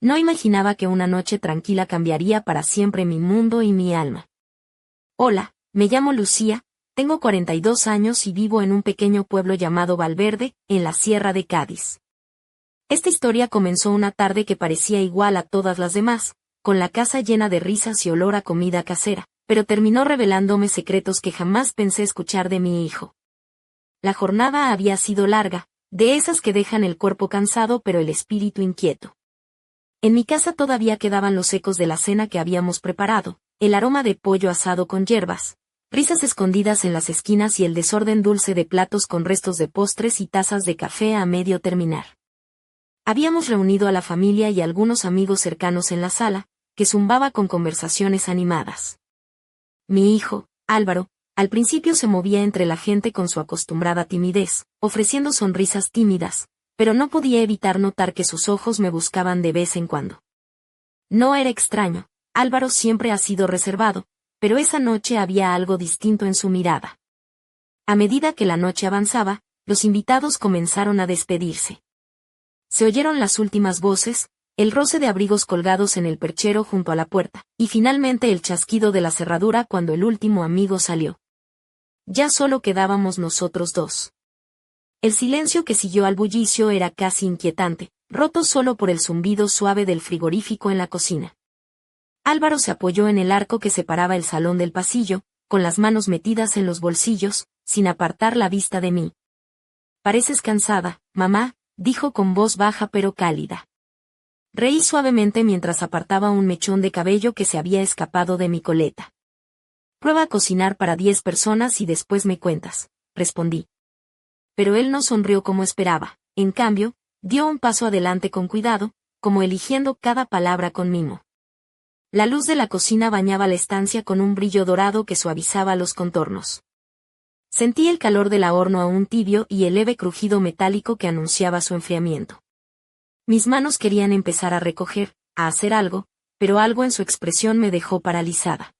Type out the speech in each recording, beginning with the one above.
No imaginaba que una noche tranquila cambiaría para siempre mi mundo y mi alma. Hola, me llamo Lucía, tengo 42 años y vivo en un pequeño pueblo llamado Valverde, en la Sierra de Cádiz. Esta historia comenzó una tarde que parecía igual a todas las demás, con la casa llena de risas y olor a comida casera, pero terminó revelándome secretos que jamás pensé escuchar de mi hijo. La jornada había sido larga, de esas que dejan el cuerpo cansado pero el espíritu inquieto. En mi casa todavía quedaban los ecos de la cena que habíamos preparado, el aroma de pollo asado con hierbas, risas escondidas en las esquinas y el desorden dulce de platos con restos de postres y tazas de café a medio terminar. Habíamos reunido a la familia y algunos amigos cercanos en la sala, que zumbaba con conversaciones animadas. Mi hijo, Álvaro, al principio se movía entre la gente con su acostumbrada timidez, ofreciendo sonrisas tímidas, pero no podía evitar notar que sus ojos me buscaban de vez en cuando. No era extraño, Álvaro siempre ha sido reservado, pero esa noche había algo distinto en su mirada. A medida que la noche avanzaba, los invitados comenzaron a despedirse. Se oyeron las últimas voces, el roce de abrigos colgados en el perchero junto a la puerta, y finalmente el chasquido de la cerradura cuando el último amigo salió. Ya solo quedábamos nosotros dos. El silencio que siguió al bullicio era casi inquietante, roto solo por el zumbido suave del frigorífico en la cocina. Álvaro se apoyó en el arco que separaba el salón del pasillo, con las manos metidas en los bolsillos, sin apartar la vista de mí. «Pareces cansada, mamá», dijo con voz baja pero cálida. Reí suavemente mientras apartaba un mechón de cabello que se había escapado de mi coleta. «Prueba a cocinar para 10 personas y después me cuentas», respondí. Pero él no sonrió como esperaba, en cambio, dio un paso adelante con cuidado, como eligiendo cada palabra con mimo. La luz de la cocina bañaba la estancia con un brillo dorado que suavizaba los contornos. Sentí el calor del horno aún tibio y el leve crujido metálico que anunciaba su enfriamiento. Mis manos querían empezar a recoger, a hacer algo, pero algo en su expresión me dejó paralizada.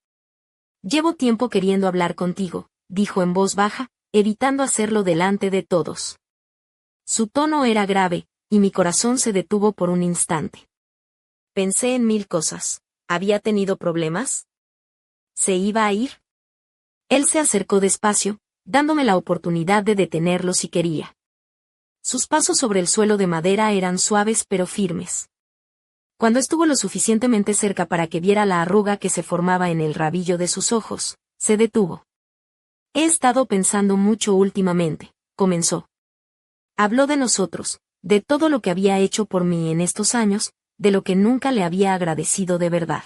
«Llevo tiempo queriendo hablar contigo», dijo en voz baja, evitando hacerlo delante de todos. Su tono era grave, y mi corazón se detuvo por un instante. Pensé en 1000 cosas. ¿Había tenido problemas? ¿Se iba a ir? Él se acercó despacio, dándome la oportunidad de detenerlo si quería. Sus pasos sobre el suelo de madera eran suaves pero firmes. Cuando estuvo lo suficientemente cerca para que viera la arruga que se formaba en el rabillo de sus ojos, se detuvo. «He estado pensando mucho últimamente», comenzó. Habló de nosotros, de todo lo que había hecho por mí en estos años, de lo que nunca le había agradecido de verdad.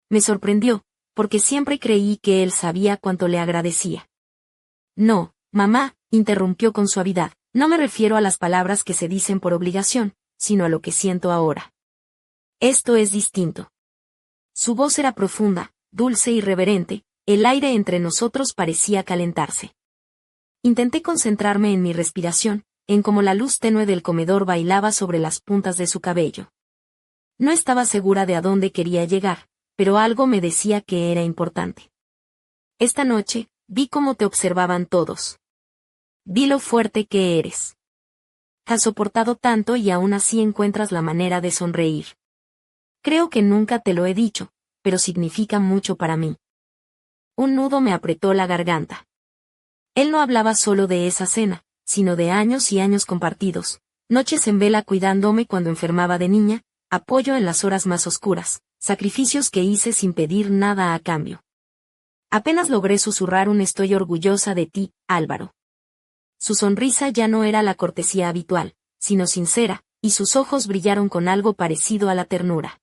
Me sorprendió, porque siempre creí que él sabía cuánto le agradecía. «No, mamá», interrumpió con suavidad, «no me refiero a las palabras que se dicen por obligación, sino a lo que siento ahora. Esto es distinto». Su voz era profunda, dulce y reverente, el aire entre nosotros parecía calentarse. Intenté concentrarme en mi respiración, en cómo la luz tenue del comedor bailaba sobre las puntas de su cabello. No estaba segura de a dónde quería llegar, pero algo me decía que era importante. «Esta noche, vi cómo te observaban todos. Vi lo fuerte que eres. Has soportado tanto y aún así encuentras la manera de sonreír. Creo que nunca te lo he dicho, pero significa mucho para mí». Un nudo me apretó la garganta. Él no hablaba solo de esa cena, sino de años y años compartidos, noches en vela cuidándome cuando enfermaba de niña, apoyo en las horas más oscuras, sacrificios que hice sin pedir nada a cambio. Apenas logré susurrar un «estoy orgullosa de ti, Álvaro». Su sonrisa ya no era la cortesía habitual, sino sincera, y sus ojos brillaron con algo parecido a la ternura.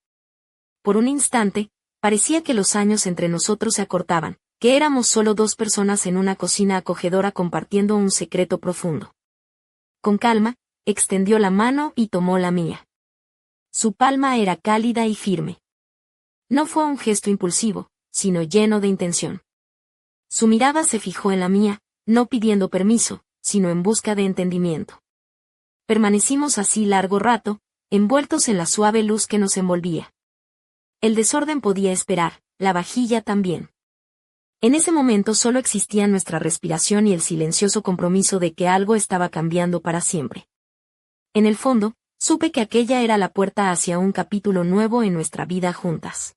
Por un instante, parecía que los años entre nosotros se acortaban, que éramos solo 2 personas en una cocina acogedora compartiendo un secreto profundo. Con calma, extendió la mano y tomó la mía. Su palma era cálida y firme. No fue un gesto impulsivo, sino lleno de intención. Su mirada se fijó en la mía, no pidiendo permiso, sino en busca de entendimiento. Permanecimos así largo rato, envueltos en la suave luz que nos envolvía. El desorden podía esperar, la vajilla también. En ese momento solo existían nuestra respiración y el silencioso compromiso de que algo estaba cambiando para siempre. En el fondo, Supe que aquella era la puerta hacia un capítulo nuevo en nuestra vida juntas.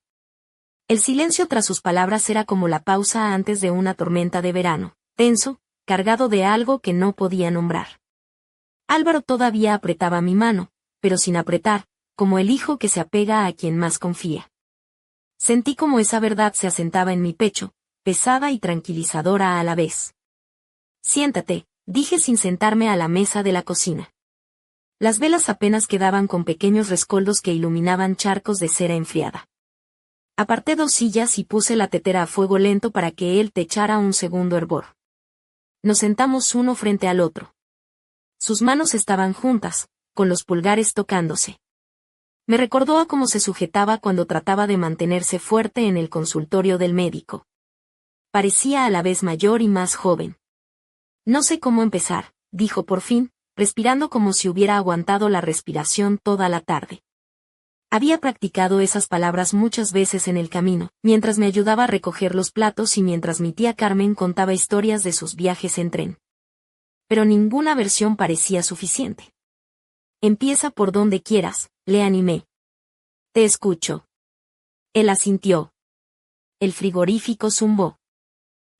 El silencio tras sus palabras era como la pausa antes de una tormenta de verano, tenso, cargado de algo que no podía nombrar. Álvaro todavía apretaba mi mano, pero sin apretar, como el hijo que se apega a quien más confía. Sentí como esa verdad se asentaba en mi pecho, pesada y tranquilizadora a la vez. Siéntate, dije sin sentarme a la mesa de la cocina. Las velas apenas quedaban con pequeños rescoldos que iluminaban charcos de cera enfriada. Aparté 2 sillas y puse la tetera a fuego lento para que él te echara un segundo hervor. Nos sentamos uno frente al otro. Sus manos estaban juntas, con los pulgares tocándose. Me recordó a cómo se sujetaba cuando trataba de mantenerse fuerte en el consultorio del médico. Parecía a la vez mayor y más joven. No sé cómo empezar, dijo por fin, respirando como si hubiera aguantado la respiración toda la tarde. Había practicado esas palabras muchas veces en el camino, mientras me ayudaba a recoger los platos y mientras mi tía Carmen contaba historias de sus viajes en tren. Pero ninguna versión parecía suficiente. Empieza por donde quieras, le animé. Te escucho. Él asintió. El frigorífico zumbó.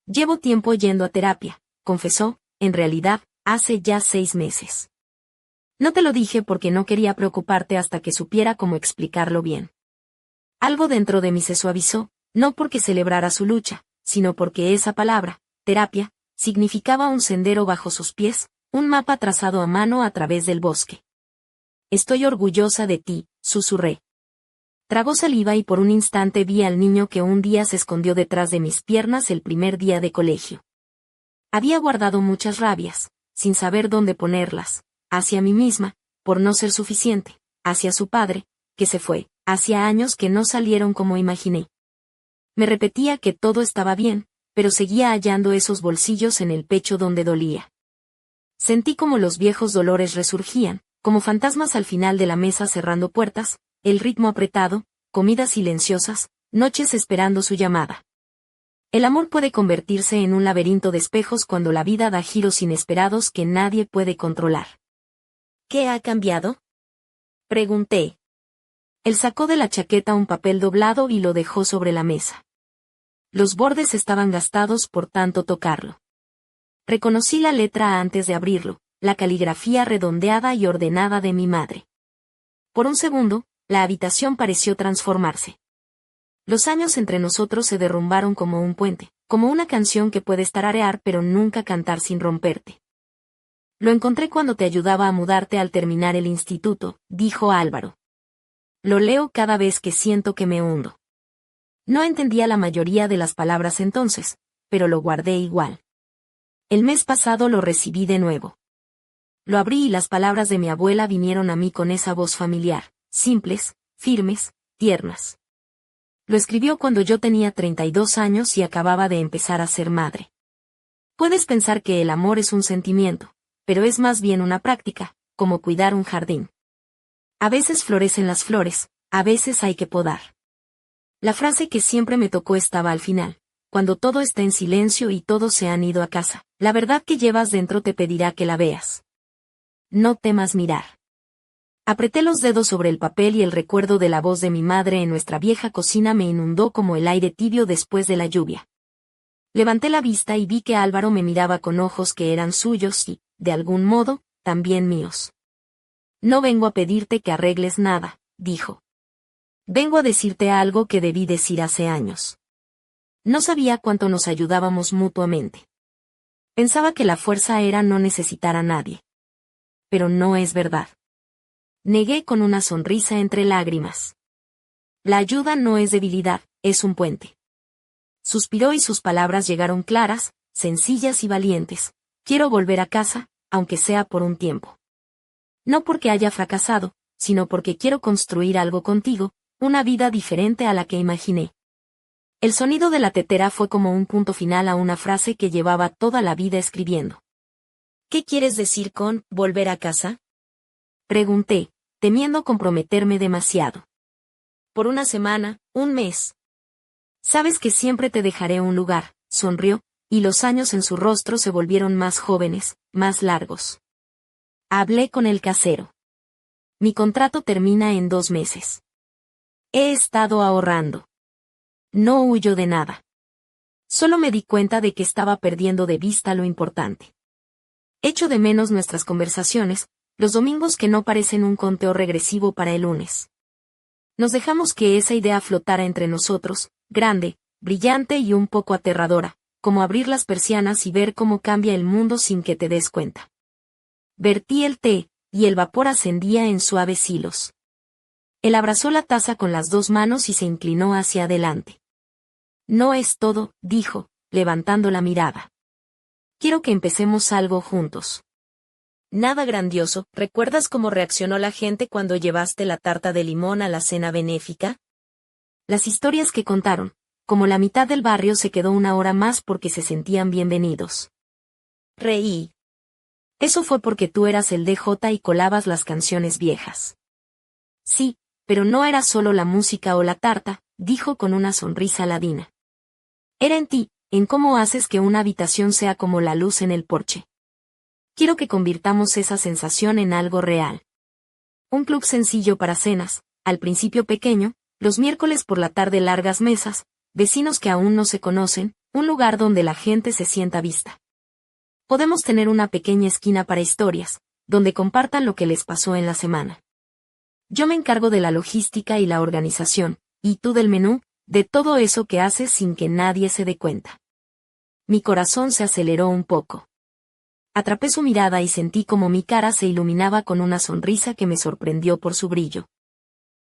Llevo tiempo yendo a terapia, confesó, en realidad, hace ya 6 meses. No te lo dije porque no quería preocuparte hasta que supiera cómo explicarlo bien. Algo dentro de mí se suavizó, no porque celebrara su lucha, sino porque esa palabra, terapia, significaba un sendero bajo sus pies, un mapa trazado a mano a través del bosque. Estoy orgullosa de ti, susurré. Tragó saliva y por un instante vi al niño que un día se escondió detrás de mis piernas el primer día de colegio. Había guardado muchas rabias, sin saber dónde ponerlas, hacia mí misma, por no ser suficiente, hacia su padre, que se fue, hacía años que no salieron como imaginé. Me repetía que todo estaba bien, pero seguía hallando esos bolsillos en el pecho donde dolía. Sentí como los viejos dolores resurgían, como fantasmas al final de la mesa cerrando puertas, el ritmo apretado, comidas silenciosas, noches esperando su llamada. El amor puede convertirse en un laberinto de espejos cuando la vida da giros inesperados que nadie puede controlar. ¿Qué ha cambiado? Pregunté. Él sacó de la chaqueta un papel doblado y lo dejó sobre la mesa. Los bordes estaban gastados por tanto tocarlo. Reconocí la letra antes de abrirlo, la caligrafía redondeada y ordenada de mi madre. Por un segundo, la habitación pareció transformarse. Los años entre nosotros se derrumbaron como un puente, como una canción que puedes tararear pero nunca cantar sin romperte. Lo encontré cuando te ayudaba a mudarte al terminar el instituto, dijo Álvaro. Lo leo cada vez que siento que me hundo. No entendía la mayoría de las palabras entonces, pero lo guardé igual. El mes pasado lo recibí de nuevo. Lo abrí y las palabras de mi abuela vinieron a mí con esa voz familiar, simples, firmes, tiernas. Lo escribió cuando yo tenía 32 años y acababa de empezar a ser madre. Puedes pensar que el amor es un sentimiento, pero es más bien una práctica, como cuidar un jardín. A veces florecen las flores, a veces hay que podar. La frase que siempre me tocó estaba al final, cuando todo está en silencio y todos se han ido a casa, la verdad que llevas dentro te pedirá que la veas. No temas mirar. Apreté los dedos sobre el papel y el recuerdo de la voz de mi madre en nuestra vieja cocina me inundó como el aire tibio después de la lluvia. Levanté la vista y vi que Álvaro me miraba con ojos que eran suyos y, de algún modo, también míos. No vengo a pedirte que arregles nada, dijo. Vengo a decirte algo que debí decir hace años. No sabía cuánto nos ayudábamos mutuamente. Pensaba que la fuerza era no necesitar a nadie. Pero no es verdad. Negué con una sonrisa entre lágrimas. La ayuda no es debilidad, es un puente. Suspiró y sus palabras llegaron claras, sencillas y valientes. Quiero volver a casa, aunque sea por un tiempo. No porque haya fracasado, sino porque quiero construir algo contigo, una vida diferente a la que imaginé. El sonido de la tetera fue como un punto final a una frase que llevaba toda la vida escribiendo. ¿Qué quieres decir con volver a casa? Pregunté, temiendo comprometerme demasiado. Por una semana, un mes. Sabes que siempre te dejaré un lugar, sonrió, y los años en su rostro se volvieron más jóvenes, más largos. Hablé con el casero. Mi contrato termina en 2 meses. He estado ahorrando. No huyo de nada. Solo me di cuenta de que estaba perdiendo de vista lo importante. Echo de menos nuestras conversaciones, los domingos que no parecen un conteo regresivo para el lunes. Nos dejamos que esa idea flotara entre nosotros, grande, brillante y un poco aterradora, como abrir las persianas y ver cómo cambia el mundo sin que te des cuenta. Vertí el té, y el vapor ascendía en suaves hilos. Él abrazó la taza con las 2 manos y se inclinó hacia adelante. No es todo, dijo, levantando la mirada. Quiero que empecemos algo juntos. Nada grandioso. ¿Recuerdas cómo reaccionó la gente cuando llevaste la tarta de limón a la cena benéfica? Las historias que contaron, como la mitad del barrio se quedó 1 hora más porque se sentían bienvenidos. Reí. Eso fue porque tú eras el DJ y colabas las canciones viejas. Sí, pero no era solo la música o la tarta, dijo con una sonrisa ladina. Era en ti, en cómo haces que una habitación sea como la luz en el porche. Quiero que convirtamos esa sensación en algo real. Un club sencillo para cenas, al principio pequeño, los miércoles por la tarde largas mesas, vecinos que aún no se conocen, un lugar donde la gente se sienta vista. Podemos tener una pequeña esquina para historias, donde compartan lo que les pasó en la semana. Yo me encargo de la logística y la organización, y tú del menú, de todo eso que haces sin que nadie se dé cuenta. Mi corazón se aceleró un poco. Atrapé su mirada y sentí como mi cara se iluminaba con una sonrisa que me sorprendió por su brillo.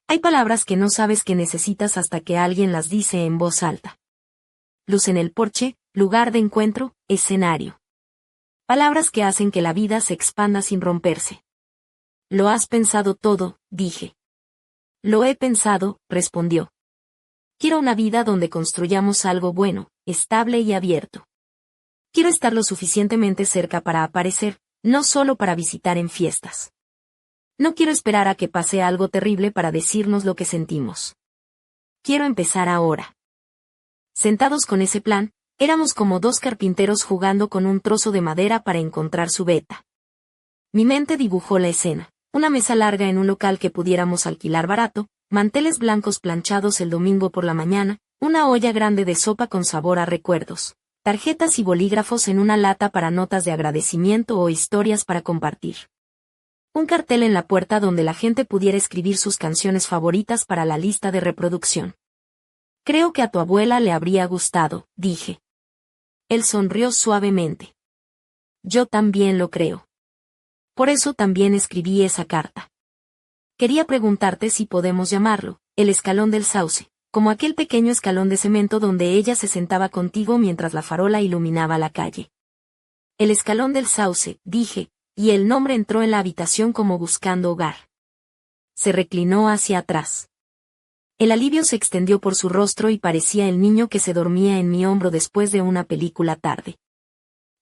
Hay palabras que no sabes que necesitas hasta que alguien las dice en voz alta. Luz en el porche, lugar de encuentro, escenario. Palabras que hacen que la vida se expanda sin romperse. Lo has pensado todo, dije. Lo he pensado, respondió. Quiero una vida donde construyamos algo bueno, estable y abierto. Quiero estar lo suficientemente cerca para aparecer, no solo para visitar en fiestas. No quiero esperar a que pase algo terrible para decirnos lo que sentimos. Quiero empezar ahora. Sentados con ese plan, éramos como 2 carpinteros jugando con un trozo de madera para encontrar su veta. Mi mente dibujó la escena, una mesa larga en un local que pudiéramos alquilar barato, manteles blancos planchados el domingo por la mañana, una olla grande de sopa con sabor a recuerdos, tarjetas y bolígrafos en una lata para notas de agradecimiento o historias para compartir. Un cartel en la puerta donde la gente pudiera escribir sus canciones favoritas para la lista de reproducción. Creo que a tu abuela le habría gustado, dije. Él sonrió suavemente. Yo también lo creo. Por eso también escribí esa carta. Quería preguntarte si podemos llamarlo, el escalón del sauce, como aquel pequeño escalón de cemento donde ella se sentaba contigo mientras la farola iluminaba la calle. El escalón del sauce, dije, y el nombre entró en la habitación como buscando hogar. Se reclinó hacia atrás. El alivio se extendió por su rostro y parecía el niño que se dormía en mi hombro después de una película tarde.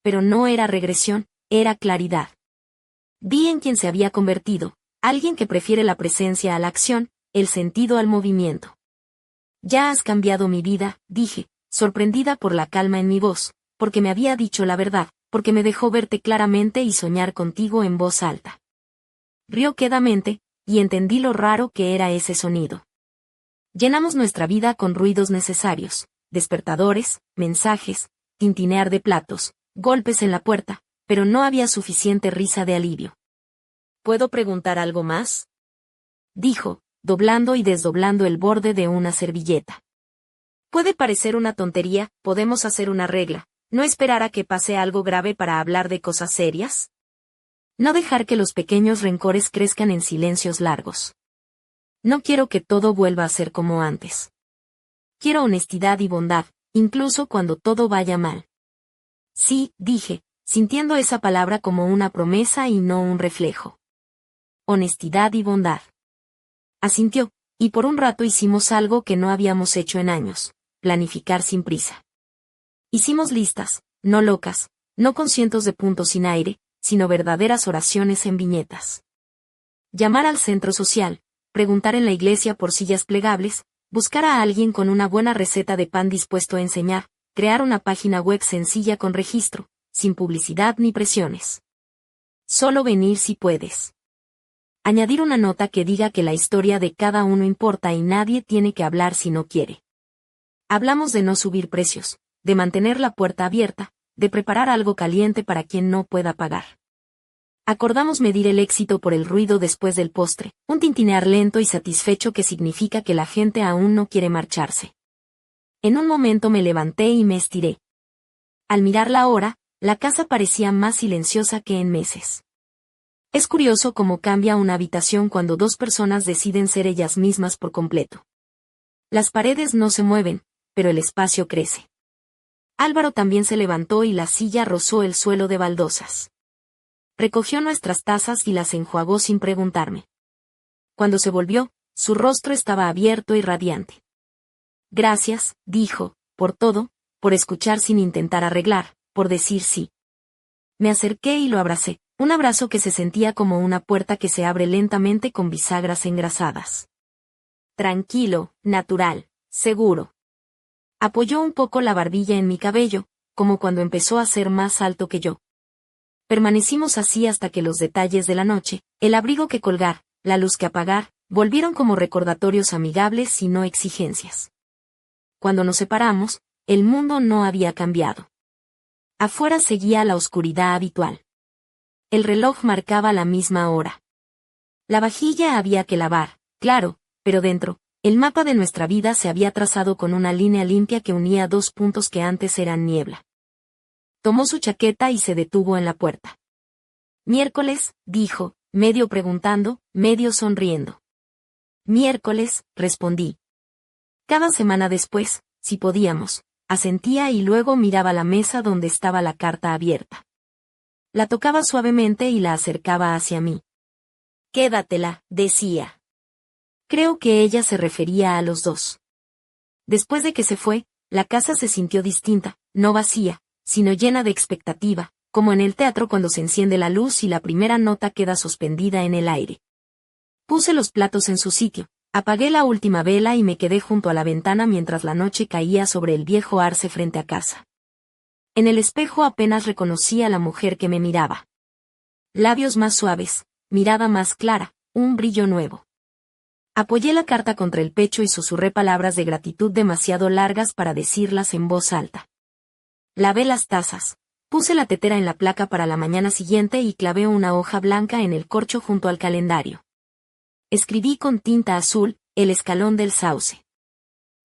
Pero no era regresión, era claridad. Vi en quien se había convertido, alguien que prefiere la presencia a la acción, el sentido al movimiento. Ya has cambiado mi vida, dije, sorprendida por la calma en mi voz, porque me había dicho la verdad, porque me dejó verte claramente y soñar contigo en voz alta. Rió quedamente, y entendí lo raro que era ese sonido. Llenamos nuestra vida con ruidos necesarios, despertadores, mensajes, tintinear de platos, golpes en la puerta, pero no había suficiente risa de alivio. ¿Puedo preguntar algo más?, dijo, doblando y desdoblando el borde de una servilleta. Puede parecer una tontería, podemos hacer una regla, no esperar a que pase algo grave para hablar de cosas serias. No dejar que los pequeños rencores crezcan en silencios largos. No quiero que todo vuelva a ser como antes. Quiero honestidad y bondad, incluso cuando todo vaya mal. Sí, dije, sintiendo esa palabra como una promesa y no un reflejo. Honestidad y bondad. Asintió, y por un rato hicimos algo que no habíamos hecho en años, planificar sin prisa. Hicimos listas, no locas, no con cientos de puntos sin aire, sino verdaderas oraciones en viñetas. Llamar al centro social, preguntar en la iglesia por sillas plegables, buscar a alguien con una buena receta de pan dispuesto a enseñar, crear una página web sencilla con registro, sin publicidad ni presiones. Solo venir si puedes. Añadir una nota que diga que la historia de cada uno importa y nadie tiene que hablar si no quiere. Hablamos de no subir precios, de mantener la puerta abierta, de preparar algo caliente para quien no pueda pagar. Acordamos medir el éxito por el ruido después del postre, un tintinear lento y satisfecho que significa que la gente aún no quiere marcharse. En un momento me levanté y me estiré. Al mirar la hora, la casa parecía más silenciosa que en meses. Es curioso cómo cambia una habitación cuando dos personas deciden ser ellas mismas por completo. Las paredes no se mueven, pero el espacio crece. Álvaro también se levantó y la silla rozó el suelo de baldosas. Recogió nuestras tazas y las enjuagó sin preguntarme. Cuando se volvió, su rostro estaba abierto y radiante. Gracias, dijo, por todo, por escuchar sin intentar arreglar, por decir sí. Me acerqué y lo abracé, un abrazo que se sentía como una puerta que se abre lentamente con bisagras engrasadas. Tranquilo, natural, seguro. Apoyó un poco la barbilla en mi cabello, como cuando empezó a ser más alto que yo. Permanecimos así hasta que los detalles de la noche, el abrigo que colgar, la luz que apagar, volvieron como recordatorios amigables y no exigencias. Cuando nos separamos, el mundo no había cambiado. Afuera seguía la oscuridad habitual. El reloj marcaba la misma hora. La vajilla había que lavar, claro, pero dentro, el mapa de nuestra vida se había trazado con una línea limpia que unía dos puntos que antes eran niebla. Tomó su chaqueta y se detuvo en la puerta. Miércoles, dijo, medio preguntando, medio sonriendo. Miércoles, respondí. Cada semana después, si podíamos, asentía y luego miraba la mesa donde estaba la carta abierta. La tocaba suavemente y la acercaba hacia mí. Quédatela, decía. Creo que ella se refería a los dos. Después de que se fue, la casa se sintió distinta, no vacía, sino llena de expectativa, como en el teatro cuando se enciende la luz y la primera nota queda suspendida en el aire. Puse los platos en su sitio, apagué la última vela y me quedé junto a la ventana mientras la noche caía sobre el viejo arce frente a casa. En el espejo apenas reconocí a la mujer que me miraba. Labios más suaves, mirada más clara, un brillo nuevo. Apoyé la carta contra el pecho y susurré palabras de gratitud demasiado largas para decirlas en voz alta. Lavé las tazas, puse la tetera en la placa para la mañana siguiente y clavé una hoja blanca en el corcho junto al calendario. Escribí con tinta azul, el escalón del sauce.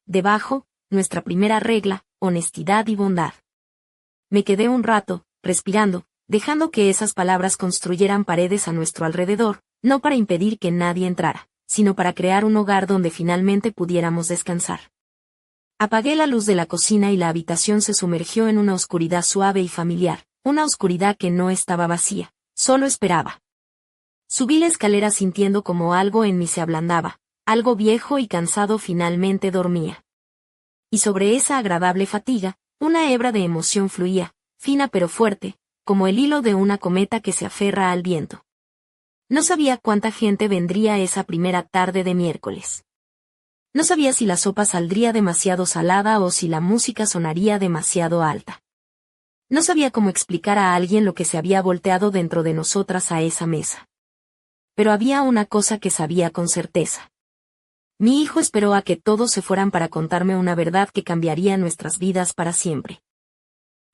Debajo, nuestra primera regla, honestidad y bondad. Me quedé un rato, respirando, dejando que esas palabras construyeran paredes a nuestro alrededor, no para impedir que nadie entrara, sino para crear un hogar donde finalmente pudiéramos descansar. Apagué la luz de la cocina y la habitación se sumergió en una oscuridad suave y familiar, una oscuridad que no estaba vacía, solo esperaba. Subí la escalera sintiendo como algo en mí se ablandaba, algo viejo y cansado finalmente dormía. Y sobre esa agradable fatiga, una hebra de emoción fluía, fina pero fuerte, como el hilo de una cometa que se aferra al viento. No sabía cuánta gente vendría esa primera tarde de miércoles. No sabía si la sopa saldría demasiado salada o si la música sonaría demasiado alta. No sabía cómo explicar a alguien lo que se había volteado dentro de nosotras a esa mesa. Pero había una cosa que sabía con certeza. Mi hijo esperó a que todos se fueran para contarme una verdad que cambiaría nuestras vidas para siempre.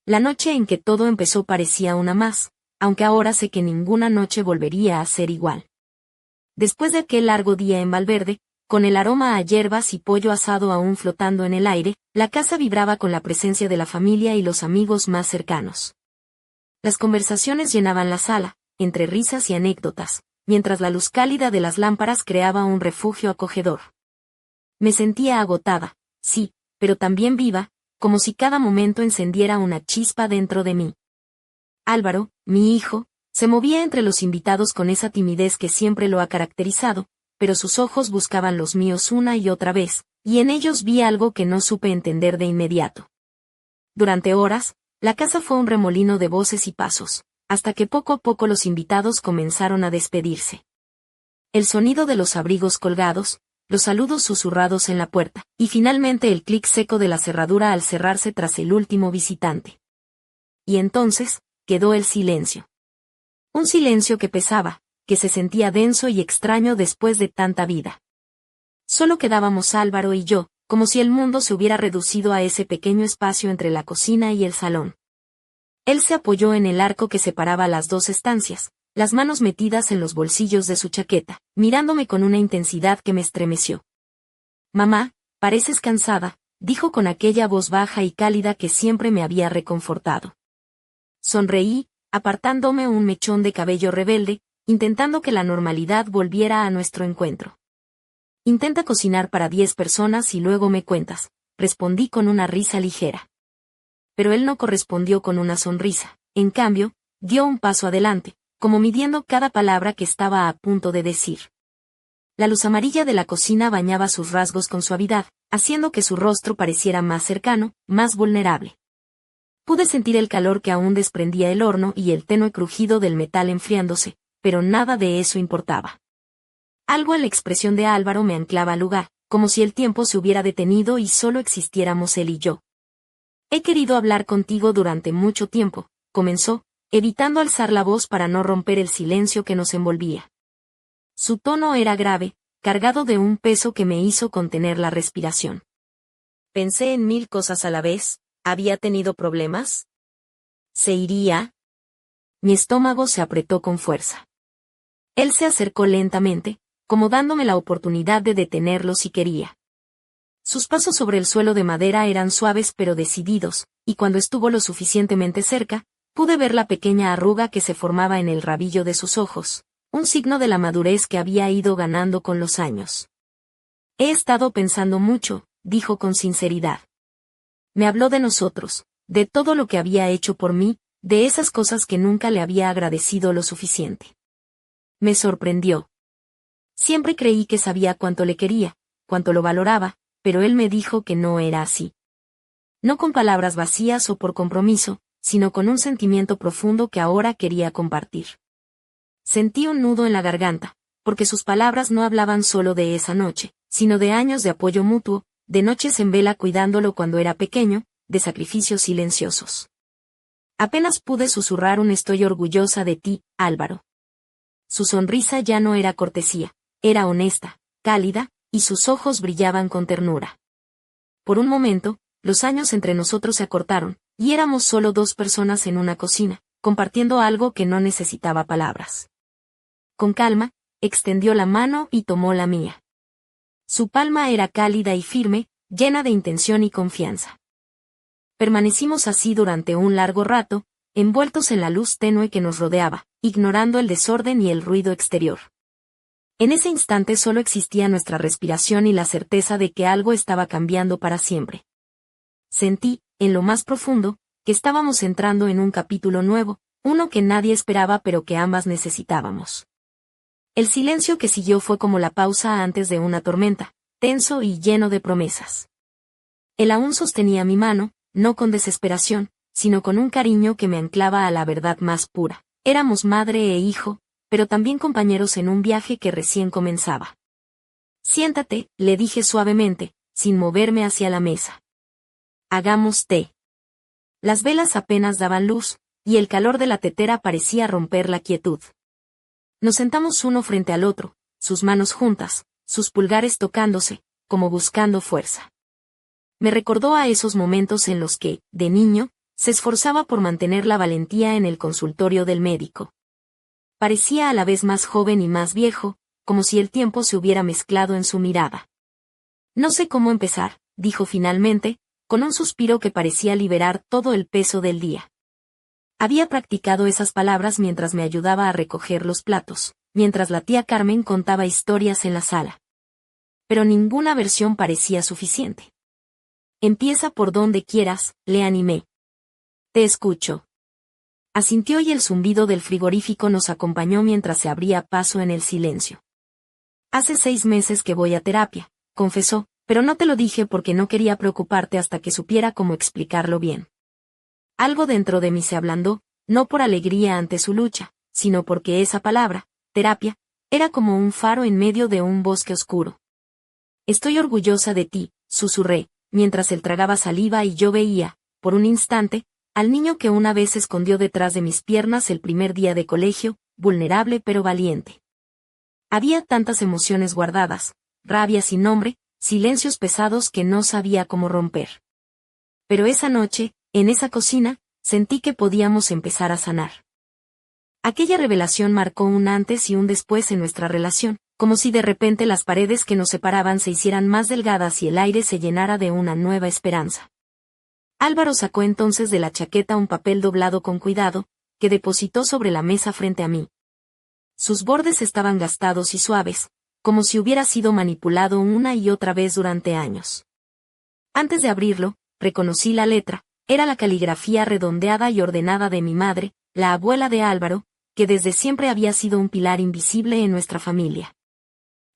La noche en que todo empezó parecía una más, aunque ahora sé que ninguna noche volvería a ser igual. Después de aquel largo día en Valverde, con el aroma a hierbas y pollo asado aún flotando en el aire, la casa vibraba con la presencia de la familia y los amigos más cercanos. Las conversaciones llenaban la sala, entre risas y anécdotas, mientras la luz cálida de las lámparas creaba un refugio acogedor. Me sentía agotada, sí, pero también viva, como si cada momento encendiera una chispa dentro de mí. Álvaro, mi hijo, se movía entre los invitados con esa timidez que siempre lo ha caracterizado, pero sus ojos buscaban los míos una y otra vez, y en ellos vi algo que no supe entender de inmediato. Durante horas, la casa fue un remolino de voces y pasos, hasta que poco a poco los invitados comenzaron a despedirse. El sonido de los abrigos colgados, los saludos susurrados en la puerta, y finalmente el clic seco de la cerradura al cerrarse tras el último visitante. Y entonces, quedó el silencio. Un silencio que pesaba, que se sentía denso y extraño después de tanta vida. Solo quedábamos Álvaro y yo, como si el mundo se hubiera reducido a ese pequeño espacio entre la cocina y el salón. Él se apoyó en el arco que separaba las dos estancias, las manos metidas en los bolsillos de su chaqueta, mirándome con una intensidad que me estremeció. «Mamá, pareces cansada», dijo con aquella voz baja y cálida que siempre me había reconfortado. Sonreí, apartándome un mechón de cabello rebelde, intentando que la normalidad volviera a nuestro encuentro. «Intenta cocinar para 10 personas y luego me cuentas», respondí con una risa ligera. Pero él no correspondió con una sonrisa, en cambio, dio un paso adelante, como midiendo cada palabra que estaba a punto de decir. La luz amarilla de la cocina bañaba sus rasgos con suavidad, haciendo que su rostro pareciera más cercano, más vulnerable. Pude sentir el calor que aún desprendía el horno y el tenue crujido del metal enfriándose, pero nada de eso importaba. Algo en la expresión de Álvaro me anclaba al lugar, como si el tiempo se hubiera detenido y solo existiéramos él y yo. «He querido hablar contigo durante mucho tiempo», comenzó, evitando alzar la voz para no romper el silencio que nos envolvía. Su tono era grave, cargado de un peso que me hizo contener la respiración. Pensé en 1000 cosas a la vez. ¿Había tenido problemas? ¿Se iría? Mi estómago se apretó con fuerza. Él se acercó lentamente, como dándome la oportunidad de detenerlo si quería. Sus pasos sobre el suelo de madera eran suaves pero decididos, y cuando estuvo lo suficientemente cerca, pude ver la pequeña arruga que se formaba en el rabillo de sus ojos, un signo de la madurez que había ido ganando con los años. «He estado pensando mucho», dijo con sinceridad. Me habló de nosotros, de todo lo que había hecho por mí, de esas cosas que nunca le había agradecido lo suficiente. Me sorprendió. Siempre creí que sabía cuánto le quería, cuánto lo valoraba, pero él me dijo que no era así. No con palabras vacías o por compromiso, sino con un sentimiento profundo que ahora quería compartir. Sentí un nudo en la garganta, porque sus palabras no hablaban solo de esa noche, sino de años de apoyo mutuo, de noches en vela cuidándolo cuando era pequeño, de sacrificios silenciosos. Apenas pude susurrar un «estoy orgullosa de ti, Álvaro». Su sonrisa ya no era cortesía, era honesta, cálida, y sus ojos brillaban con ternura. Por un momento, los años entre nosotros se acortaron, y éramos solo 2 personas en una cocina, compartiendo algo que no necesitaba palabras. Con calma, extendió la mano y tomó la mía. Su palma era cálida y firme, llena de intención y confianza. Permanecimos así durante un largo rato, envueltos en la luz tenue que nos rodeaba, ignorando el desorden y el ruido exterior. En ese instante solo existía nuestra respiración y la certeza de que algo estaba cambiando para siempre. Sentí, en lo más profundo, que estábamos entrando en un capítulo nuevo, uno que nadie esperaba pero que ambas necesitábamos. El silencio que siguió fue como la pausa antes de una tormenta, tenso y lleno de promesas. Él aún sostenía mi mano, no con desesperación, sino con un cariño que me anclaba a la verdad más pura. Éramos madre e hijo, pero también compañeros en un viaje que recién comenzaba. «Siéntate», le dije suavemente, sin moverme hacia la mesa. «Hagamos té». Las velas apenas daban luz, y el calor de la tetera parecía romper la quietud. Nos sentamos uno frente al otro, sus manos juntas, sus pulgares tocándose, como buscando fuerza. Me recordó a esos momentos en los que, de niño, se esforzaba por mantener la valentía en el consultorio del médico. Parecía a la vez más joven y más viejo, como si el tiempo se hubiera mezclado en su mirada. «No sé cómo empezar», dijo finalmente, con un suspiro que parecía liberar todo el peso del día. Había practicado esas palabras mientras me ayudaba a recoger los platos, mientras la tía Carmen contaba historias en la sala. Pero ninguna versión parecía suficiente. «Empieza por donde quieras», le animé. «Te escucho». Asintió y el zumbido del frigorífico nos acompañó mientras se abría paso en el silencio. «Hace 6 meses que voy a terapia», confesó, «pero no te lo dije porque no quería preocuparte hasta que supiera cómo explicarlo bien». Algo dentro de mí se ablandó, no por alegría ante su lucha, sino porque esa palabra, terapia, era como un faro en medio de un bosque oscuro. «Estoy orgullosa de ti», susurré, mientras él tragaba saliva y yo veía, por un instante, al niño que una vez se escondió detrás de mis piernas el primer día de colegio, vulnerable pero valiente. Había tantas emociones guardadas, rabia sin nombre, silencios pesados que no sabía cómo romper. Pero esa noche, en esa cocina, sentí que podíamos empezar a sanar. Aquella revelación marcó un antes y un después en nuestra relación, como si de repente las paredes que nos separaban se hicieran más delgadas y el aire se llenara de una nueva esperanza. Álvaro sacó entonces de la chaqueta un papel doblado con cuidado, que depositó sobre la mesa frente a mí. Sus bordes estaban gastados y suaves, como si hubiera sido manipulado una y otra vez durante años. Antes de abrirlo, reconocí la letra, era la caligrafía redondeada y ordenada de mi madre, la abuela de Álvaro, que desde siempre había sido un pilar invisible en nuestra familia.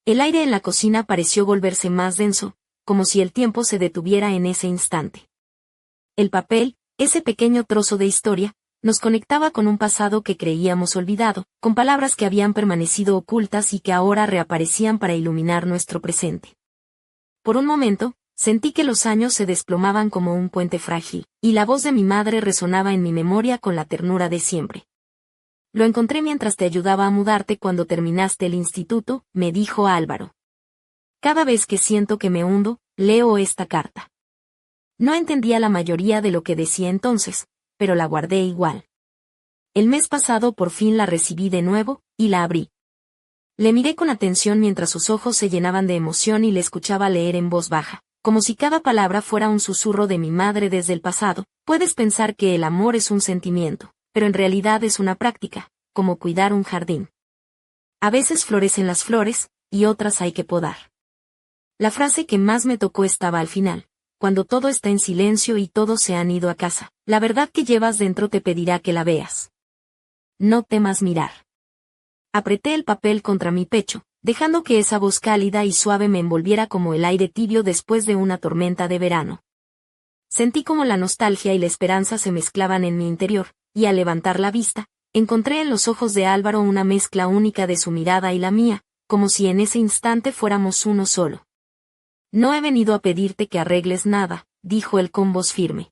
El aire en la cocina pareció volverse más denso, como si el tiempo se detuviera en ese instante. El papel, ese pequeño trozo de historia, nos conectaba con un pasado que creíamos olvidado, con palabras que habían permanecido ocultas y que ahora reaparecían para iluminar nuestro presente. Por un momento, sentí que los años se desplomaban como un puente frágil, y la voz de mi madre resonaba en mi memoria con la ternura de siempre. Lo encontré mientras te ayudaba a mudarte cuando terminaste el instituto, me dijo Álvaro. Cada vez que siento que me hundo, leo esta carta. No entendía la mayoría de lo que decía entonces, pero la guardé igual. El mes pasado por fin la recibí de nuevo, y la abrí. Le miré con atención mientras sus ojos se llenaban de emoción y le escuchaba leer en voz baja, como si cada palabra fuera un susurro de mi madre desde el pasado. Puedes pensar que el amor es un sentimiento, pero en realidad es una práctica, como cuidar un jardín. A veces florecen las flores, y otras hay que podar. La frase que más me tocó estaba al final. Cuando todo está en silencio y todos se han ido a casa, la verdad que llevas dentro te pedirá que la veas. No temas mirar. Apreté el papel contra mi pecho, dejando que esa voz cálida y suave me envolviera como el aire tibio después de una tormenta de verano. Sentí como la nostalgia y la esperanza se mezclaban en mi interior, y al levantar la vista, encontré en los ojos de Álvaro una mezcla única de su mirada y la mía, como si en ese instante fuéramos uno solo. No he venido a pedirte que arregles nada, dijo él con voz firme.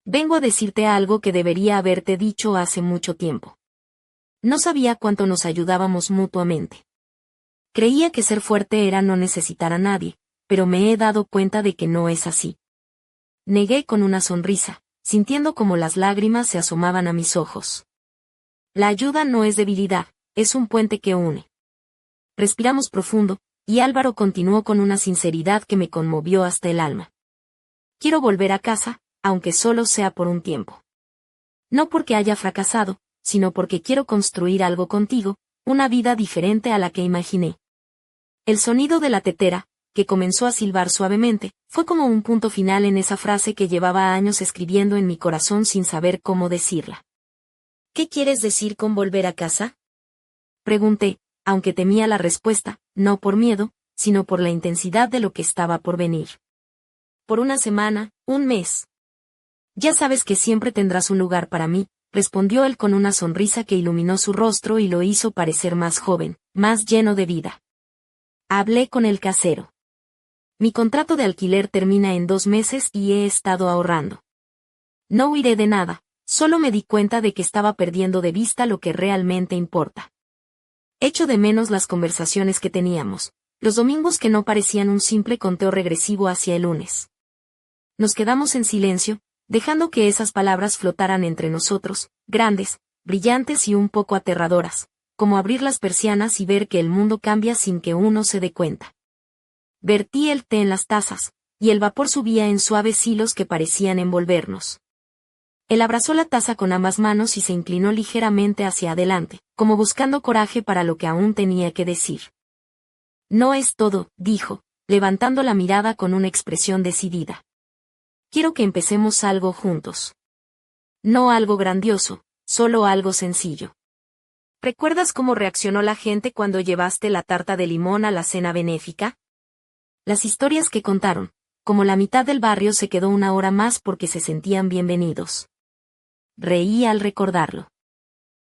Vengo a decirte algo que debería haberte dicho hace mucho tiempo. No sabía cuánto nos ayudábamos mutuamente. Creía que ser fuerte era no necesitar a nadie, pero me he dado cuenta de que no es así. Negué con una sonrisa, sintiendo como las lágrimas se asomaban a mis ojos. La ayuda no es debilidad, es un puente que une. Respiramos profundo, y Álvaro continuó con una sinceridad que me conmovió hasta el alma. Quiero volver a casa, aunque solo sea por un tiempo. No porque haya fracasado, sino porque quiero construir algo contigo, una vida diferente a la que imaginé. El sonido de la tetera, que comenzó a silbar suavemente, fue como un punto final en esa frase que llevaba años escribiendo en mi corazón sin saber cómo decirla. ¿Qué quieres decir con volver a casa? Pregunté, aunque temía la respuesta, no por miedo, sino por la intensidad de lo que estaba por venir. Por una semana, un mes. Ya sabes que siempre tendrás un lugar para mí, respondió él con una sonrisa que iluminó su rostro y lo hizo parecer más joven, más lleno de vida. Hablé con el casero. Mi contrato de alquiler termina en 2 meses y he estado ahorrando. No huiré de nada, solo me di cuenta de que estaba perdiendo de vista lo que realmente importa. Echo de menos las conversaciones que teníamos, los domingos que no parecían un simple conteo regresivo hacia el lunes. Nos quedamos en silencio, dejando que esas palabras flotaran entre nosotros, grandes, brillantes y un poco aterradoras, como abrir las persianas y ver que el mundo cambia sin que uno se dé cuenta. Vertí el té en las tazas, y el vapor subía en suaves hilos que parecían envolvernos. Él abrazó la taza con ambas manos y se inclinó ligeramente hacia adelante, como buscando coraje para lo que aún tenía que decir. No es todo, dijo, levantando la mirada con una expresión decidida. Quiero que empecemos algo juntos. No algo grandioso, solo algo sencillo. ¿Recuerdas cómo reaccionó la gente cuando llevaste la tarta de limón a la cena benéfica? Las historias que contaron, como la mitad del barrio se quedó una hora más porque se sentían bienvenidos. Reí al recordarlo.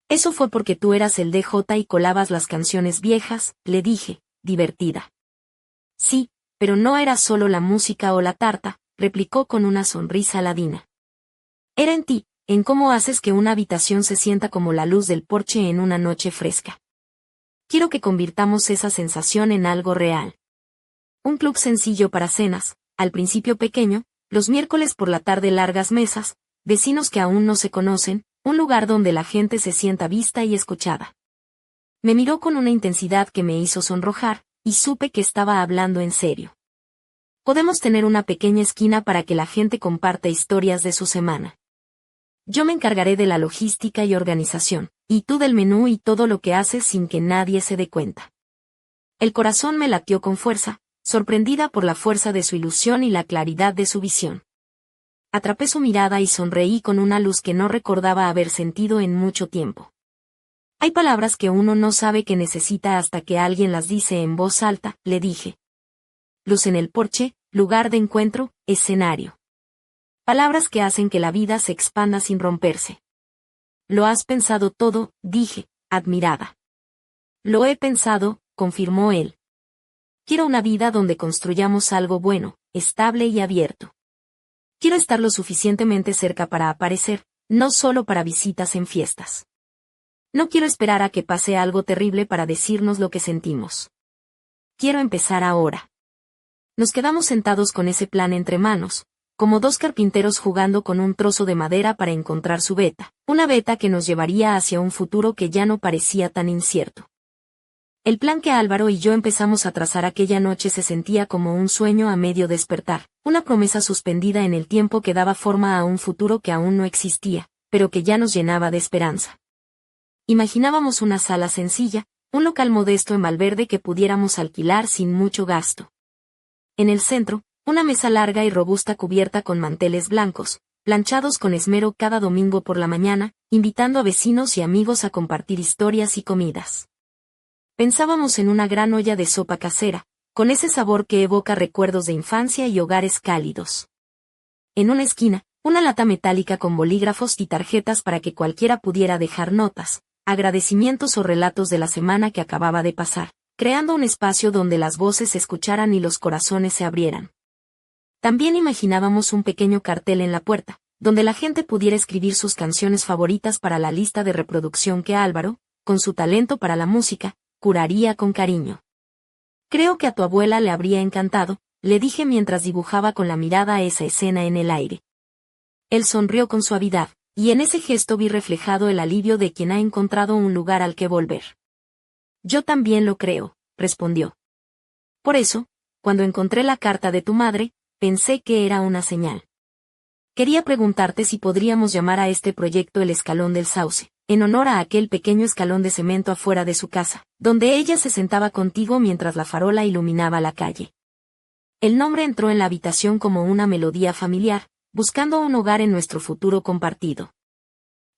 Eso fue porque tú eras el DJ y colabas las canciones viejas, le dije, divertida. Sí, pero no era solo la música o la tarta, replicó con una sonrisa ladina. Era en ti, en cómo haces que una habitación se sienta como la luz del porche en una noche fresca. Quiero que convirtamos esa sensación en algo real. Un club sencillo para cenas, al principio pequeño, los miércoles por la tarde largas mesas, vecinos que aún no se conocen, un lugar donde la gente se sienta vista y escuchada. Me miró con una intensidad que me hizo sonrojar, y supe que estaba hablando en serio. Podemos tener una pequeña esquina para que la gente comparta historias de su semana. Yo me encargaré de la logística y organización, y tú del menú y todo lo que haces sin que nadie se dé cuenta. El corazón me latió con fuerza, sorprendida por la fuerza de su ilusión y la claridad de su visión. Atrapé su mirada y sonreí con una luz que no recordaba haber sentido en mucho tiempo. Hay palabras que uno no sabe que necesita hasta que alguien las dice en voz alta, le dije. Luz en el porche, lugar de encuentro, escenario. Palabras que hacen que la vida se expanda sin romperse. Lo has pensado todo, dije, admirada. Lo he pensado, confirmó él. Quiero una vida donde construyamos algo bueno, estable y abierto. Quiero estar lo suficientemente cerca para aparecer, no solo para visitas en fiestas. No quiero esperar a que pase algo terrible para decirnos lo que sentimos. Quiero empezar ahora. Nos quedamos sentados con ese plan entre manos, como dos carpinteros jugando con un trozo de madera para encontrar su veta, una veta que nos llevaría hacia un futuro que ya no parecía tan incierto. El plan que Álvaro y yo empezamos a trazar aquella noche se sentía como un sueño a medio despertar, una promesa suspendida en el tiempo que daba forma a un futuro que aún no existía, pero que ya nos llenaba de esperanza. Imaginábamos una sala sencilla, un local modesto en Valverde que pudiéramos alquilar sin mucho gasto. En el centro, una mesa larga y robusta cubierta con manteles blancos, planchados con esmero cada domingo por la mañana, invitando a vecinos y amigos a compartir historias y comidas. Pensábamos en una gran olla de sopa casera, con ese sabor que evoca recuerdos de infancia y hogares cálidos. En una esquina, una lata metálica con bolígrafos y tarjetas para que cualquiera pudiera dejar notas, agradecimientos o relatos de la semana que acababa de pasar, creando un espacio donde las voces se escucharan y los corazones se abrieran. También imaginábamos un pequeño cartel en la puerta, donde la gente pudiera escribir sus canciones favoritas para la lista de reproducción que Álvaro, con su talento para la música, curaría con cariño. Creo que a tu abuela le habría encantado, le dije mientras dibujaba con la mirada esa escena en el aire. Él sonrió con suavidad, y en ese gesto vi reflejado el alivio de quien ha encontrado un lugar al que volver. Yo también lo creo, respondió. Por eso, cuando encontré la carta de tu madre, pensé que era una señal. Quería preguntarte si podríamos llamar a este proyecto el Escalón del Sauce, en honor a aquel pequeño escalón de cemento afuera de su casa, donde ella se sentaba contigo mientras la farola iluminaba la calle. El nombre entró en la habitación como una melodía familiar, buscando un hogar en nuestro futuro compartido.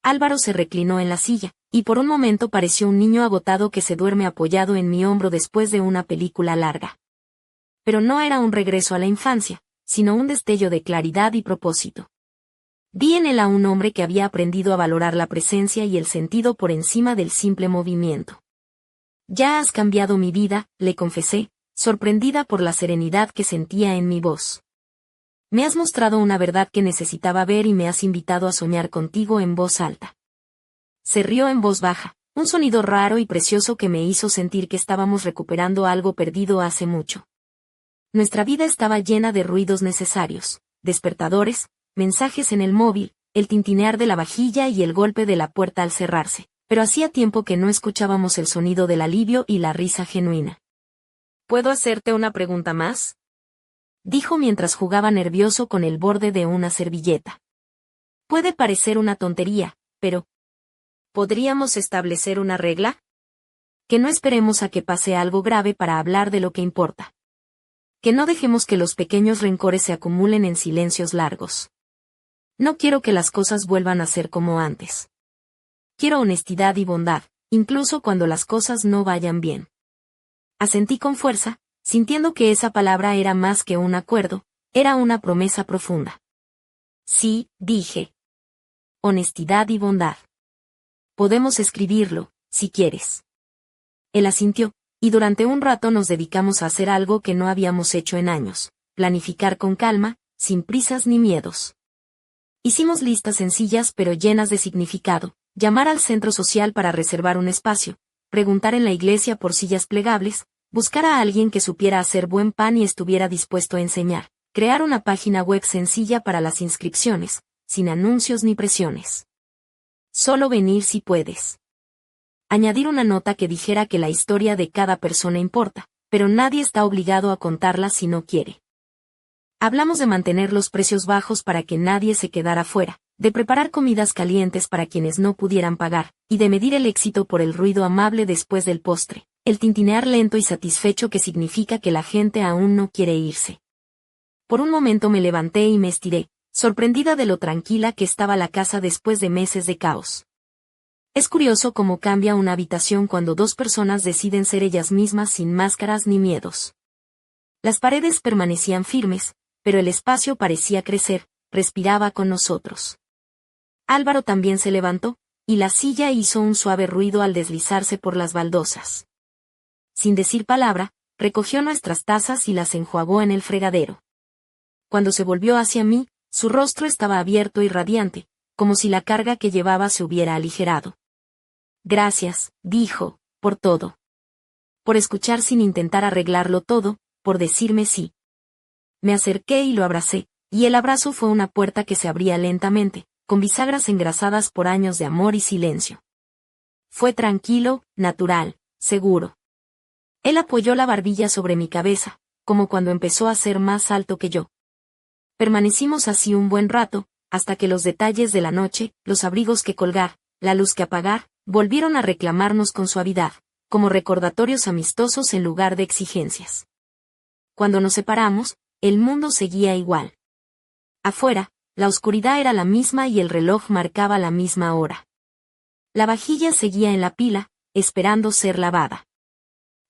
Álvaro se reclinó en la silla, y por un momento pareció un niño agotado que se duerme apoyado en mi hombro después de una película larga. Pero no era un regreso a la infancia, sino un destello de claridad y propósito. Vi en él a un hombre que había aprendido a valorar la presencia y el sentido por encima del simple movimiento. Ya has cambiado mi vida, le confesé, sorprendida por la serenidad que sentía en mi voz. Me has mostrado una verdad que necesitaba ver y me has invitado a soñar contigo en voz alta. Se rió en voz baja, un sonido raro y precioso que me hizo sentir que estábamos recuperando algo perdido hace mucho. Nuestra vida estaba llena de ruidos necesarios, despertadores, mensajes en el móvil, el tintinear de la vajilla y el golpe de la puerta al cerrarse, pero hacía tiempo que no escuchábamos el sonido del alivio y la risa genuina. ¿Puedo hacerte una pregunta más?, dijo mientras jugaba nervioso con el borde de una servilleta. Puede parecer una tontería, pero ¿podríamos establecer una regla? Que no esperemos a que pase algo grave para hablar de lo que importa. Que no dejemos que los pequeños rencores se acumulen en silencios largos. No quiero que las cosas vuelvan a ser como antes. Quiero honestidad y bondad, incluso cuando las cosas no vayan bien. Asentí con fuerza, sintiendo que esa palabra era más que un acuerdo, era una promesa profunda. Sí, dije. Honestidad y bondad. Podemos escribirlo, si quieres. Él asintió, y durante un rato nos dedicamos a hacer algo que no habíamos hecho en años, planificar con calma, sin prisas ni miedos. Hicimos listas sencillas pero llenas de significado: llamar al centro social para reservar un espacio, preguntar en la iglesia por sillas plegables, buscar a alguien que supiera hacer buen pan y estuviera dispuesto a enseñar, crear una página web sencilla para las inscripciones, sin anuncios ni presiones. Solo venir si puedes. Añadir una nota que dijera que la historia de cada persona importa, pero nadie está obligado a contarla si no quiere. Hablamos de mantener los precios bajos para que nadie se quedara fuera, de preparar comidas calientes para quienes no pudieran pagar, y de medir el éxito por el ruido amable después del postre, el tintinear lento y satisfecho que significa que la gente aún no quiere irse. Por un momento me levanté y me estiré, sorprendida de lo tranquila que estaba la casa después de meses de caos. Es curioso cómo cambia una habitación cuando dos personas deciden ser ellas mismas sin máscaras ni miedos. Las paredes permanecían firmes, pero el espacio parecía crecer, respiraba con nosotros. Álvaro también se levantó, y la silla hizo un suave ruido al deslizarse por las baldosas. Sin decir palabra, recogió nuestras tazas y las enjuagó en el fregadero. Cuando se volvió hacia mí, su rostro estaba abierto y radiante, como si la carga que llevaba se hubiera aligerado. Gracias, dijo, por todo. Por escuchar sin intentar arreglarlo todo, por decirme sí. Me acerqué y lo abracé, y el abrazo fue una puerta que se abría lentamente, con bisagras engrasadas por años de amor y silencio. Fue tranquilo, natural, seguro. Él apoyó la barbilla sobre mi cabeza, como cuando empezó a ser más alto que yo. Permanecimos así un buen rato, hasta que los detalles de la noche, los abrigos que colgar, la luz que apagar, volvieron a reclamarnos con suavidad, como recordatorios amistosos en lugar de exigencias. Cuando nos separamos, el mundo seguía igual. Afuera, la oscuridad era la misma y el reloj marcaba la misma hora. La vajilla seguía en la pila, esperando ser lavada.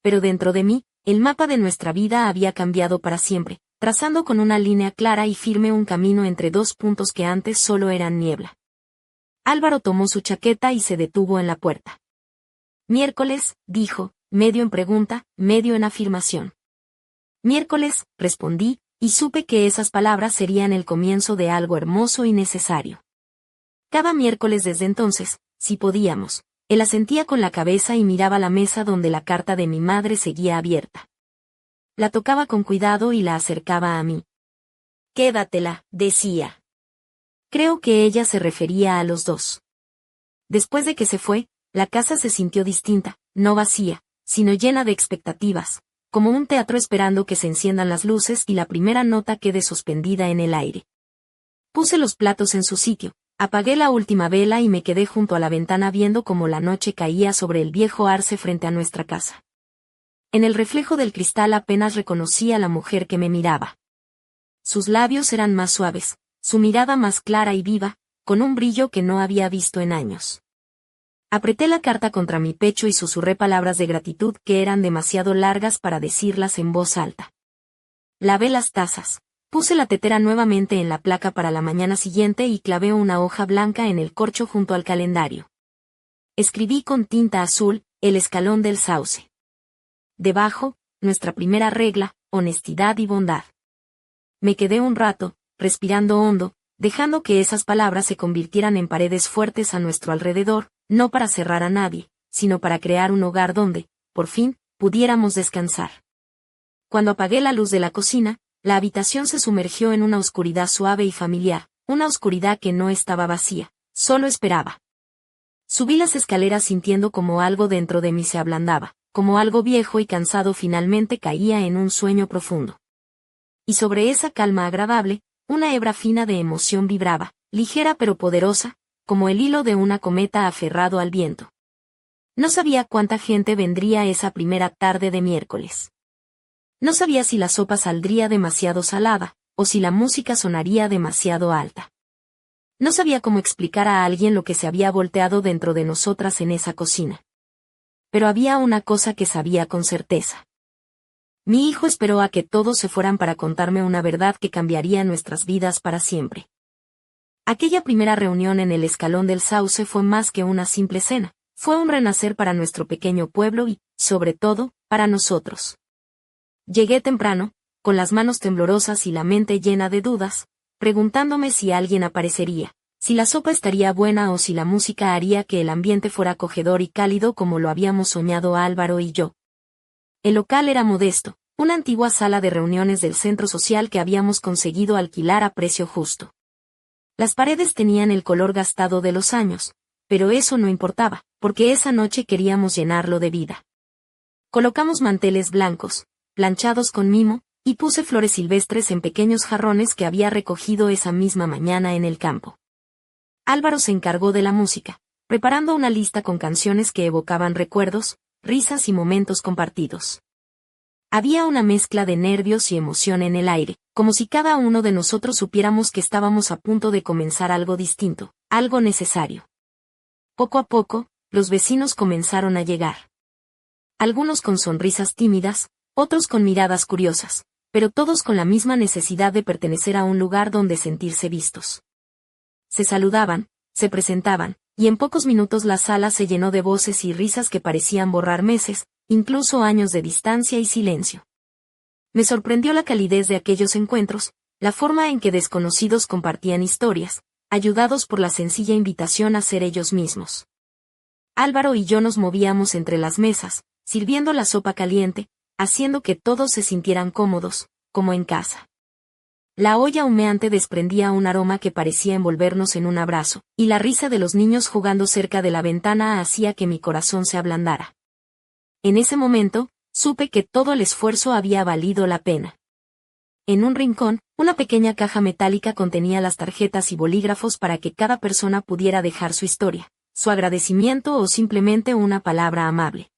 Pero dentro de mí, el mapa de nuestra vida había cambiado para siempre, trazando con una línea clara y firme un camino entre dos puntos que antes solo eran niebla. Álvaro tomó su chaqueta y se detuvo en la puerta. Miércoles, dijo, medio en pregunta, medio en afirmación. Miércoles, respondí, y supe que esas palabras serían el comienzo de algo hermoso y necesario. Cada miércoles desde entonces, si podíamos, él asentía con la cabeza y miraba la mesa donde la carta de mi madre seguía abierta. La tocaba con cuidado y la acercaba a mí. Quédatela, decía. Creo que ella se refería a los dos. Después de que se fue, la casa se sintió distinta, no vacía, sino llena de expectativas, como un teatro esperando que se enciendan las luces y la primera nota quede suspendida en el aire. Puse los platos en su sitio, apagué la última vela y me quedé junto a la ventana viendo cómo la noche caía sobre el viejo arce frente a nuestra casa. En el reflejo del cristal apenas reconocí a la mujer que me miraba. Sus labios eran más suaves, su mirada más clara y viva, con un brillo que no había visto en años. Apreté la carta contra mi pecho y susurré palabras de gratitud que eran demasiado largas para decirlas en voz alta. Lavé las tazas, puse la tetera nuevamente en la placa para la mañana siguiente y clavé una hoja blanca en el corcho junto al calendario. Escribí con tinta azul, el escalón del sauce. Debajo, nuestra primera regla, honestidad y bondad. Me quedé un rato, respirando hondo, dejando que esas palabras se convirtieran en paredes fuertes a nuestro alrededor, no para cerrar a nadie, sino para crear un hogar donde, por fin, pudiéramos descansar. Cuando apagué la luz de la cocina, la habitación se sumergió en una oscuridad suave y familiar, una oscuridad que no estaba vacía, solo esperaba. Subí las escaleras sintiendo como algo dentro de mí se ablandaba, como algo viejo y cansado finalmente caía en un sueño profundo. Y sobre esa calma agradable, una hebra fina de emoción vibraba, ligera pero poderosa, como el hilo de una cometa aferrado al viento. No sabía cuánta gente vendría esa primera tarde de miércoles. No sabía si la sopa saldría demasiado salada, o si la música sonaría demasiado alta. No sabía cómo explicar a alguien lo que se había volteado dentro de nosotras en esa cocina. Pero había una cosa que sabía con certeza. Mi hijo esperó a que todos se fueran para contarme una verdad que cambiaría nuestras vidas para siempre. Aquella primera reunión en el escalón del sauce fue más que una simple cena, fue un renacer para nuestro pequeño pueblo y, sobre todo, para nosotros. Llegué temprano, con las manos temblorosas y la mente llena de dudas, preguntándome si alguien aparecería, si la sopa estaría buena o si la música haría que el ambiente fuera acogedor y cálido como lo habíamos soñado Álvaro y yo. El local era modesto, una antigua sala de reuniones del centro social que habíamos conseguido alquilar a precio justo. Las paredes tenían el color gastado de los años, pero eso no importaba, porque esa noche queríamos llenarlo de vida. Colocamos manteles blancos, planchados con mimo, y puse flores silvestres en pequeños jarrones que había recogido esa misma mañana en el campo. Álvaro se encargó de la música, preparando una lista con canciones que evocaban recuerdos, risas y momentos compartidos. Había una mezcla de nervios y emoción en el aire, como si cada uno de nosotros supiéramos que estábamos a punto de comenzar algo distinto, algo necesario. Poco a poco, los vecinos comenzaron a llegar. Algunos con sonrisas tímidas, otros con miradas curiosas, pero todos con la misma necesidad de pertenecer a un lugar donde sentirse vistos. Se saludaban, se presentaban, y en pocos minutos la sala se llenó de voces y risas que parecían borrar meses, incluso años de distancia y silencio. Me sorprendió la calidez de aquellos encuentros, la forma en que desconocidos compartían historias, ayudados por la sencilla invitación a ser ellos mismos. Álvaro y yo nos movíamos entre las mesas, sirviendo la sopa caliente, haciendo que todos se sintieran cómodos, como en casa. La olla humeante desprendía un aroma que parecía envolvernos en un abrazo, y la risa de los niños jugando cerca de la ventana hacía que mi corazón se ablandara. En ese momento, supe que todo el esfuerzo había valido la pena. En un rincón, una pequeña caja metálica contenía las tarjetas y bolígrafos para que cada persona pudiera dejar su historia, su agradecimiento o simplemente una palabra amable.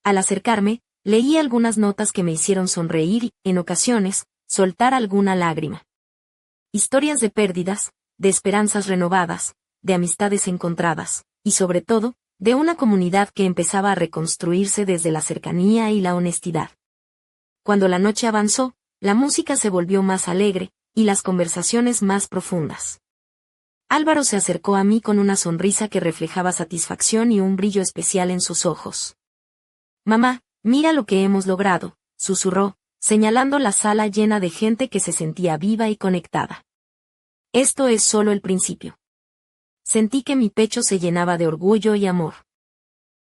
Al acercarme, leí algunas notas que me hicieron sonreír y, en ocasiones, soltar alguna lágrima. Historias de pérdidas, de esperanzas renovadas, de amistades encontradas, y sobre todo, de una comunidad que empezaba a reconstruirse desde la cercanía y la honestidad. Cuando la noche avanzó, la música se volvió más alegre, y las conversaciones más profundas. Álvaro se acercó a mí con una sonrisa que reflejaba satisfacción y un brillo especial en sus ojos. «Mamá, mira lo que hemos logrado», susurró, señalando la sala llena de gente que se sentía viva y conectada. «Esto es solo el principio». Sentí que mi pecho se llenaba de orgullo y amor.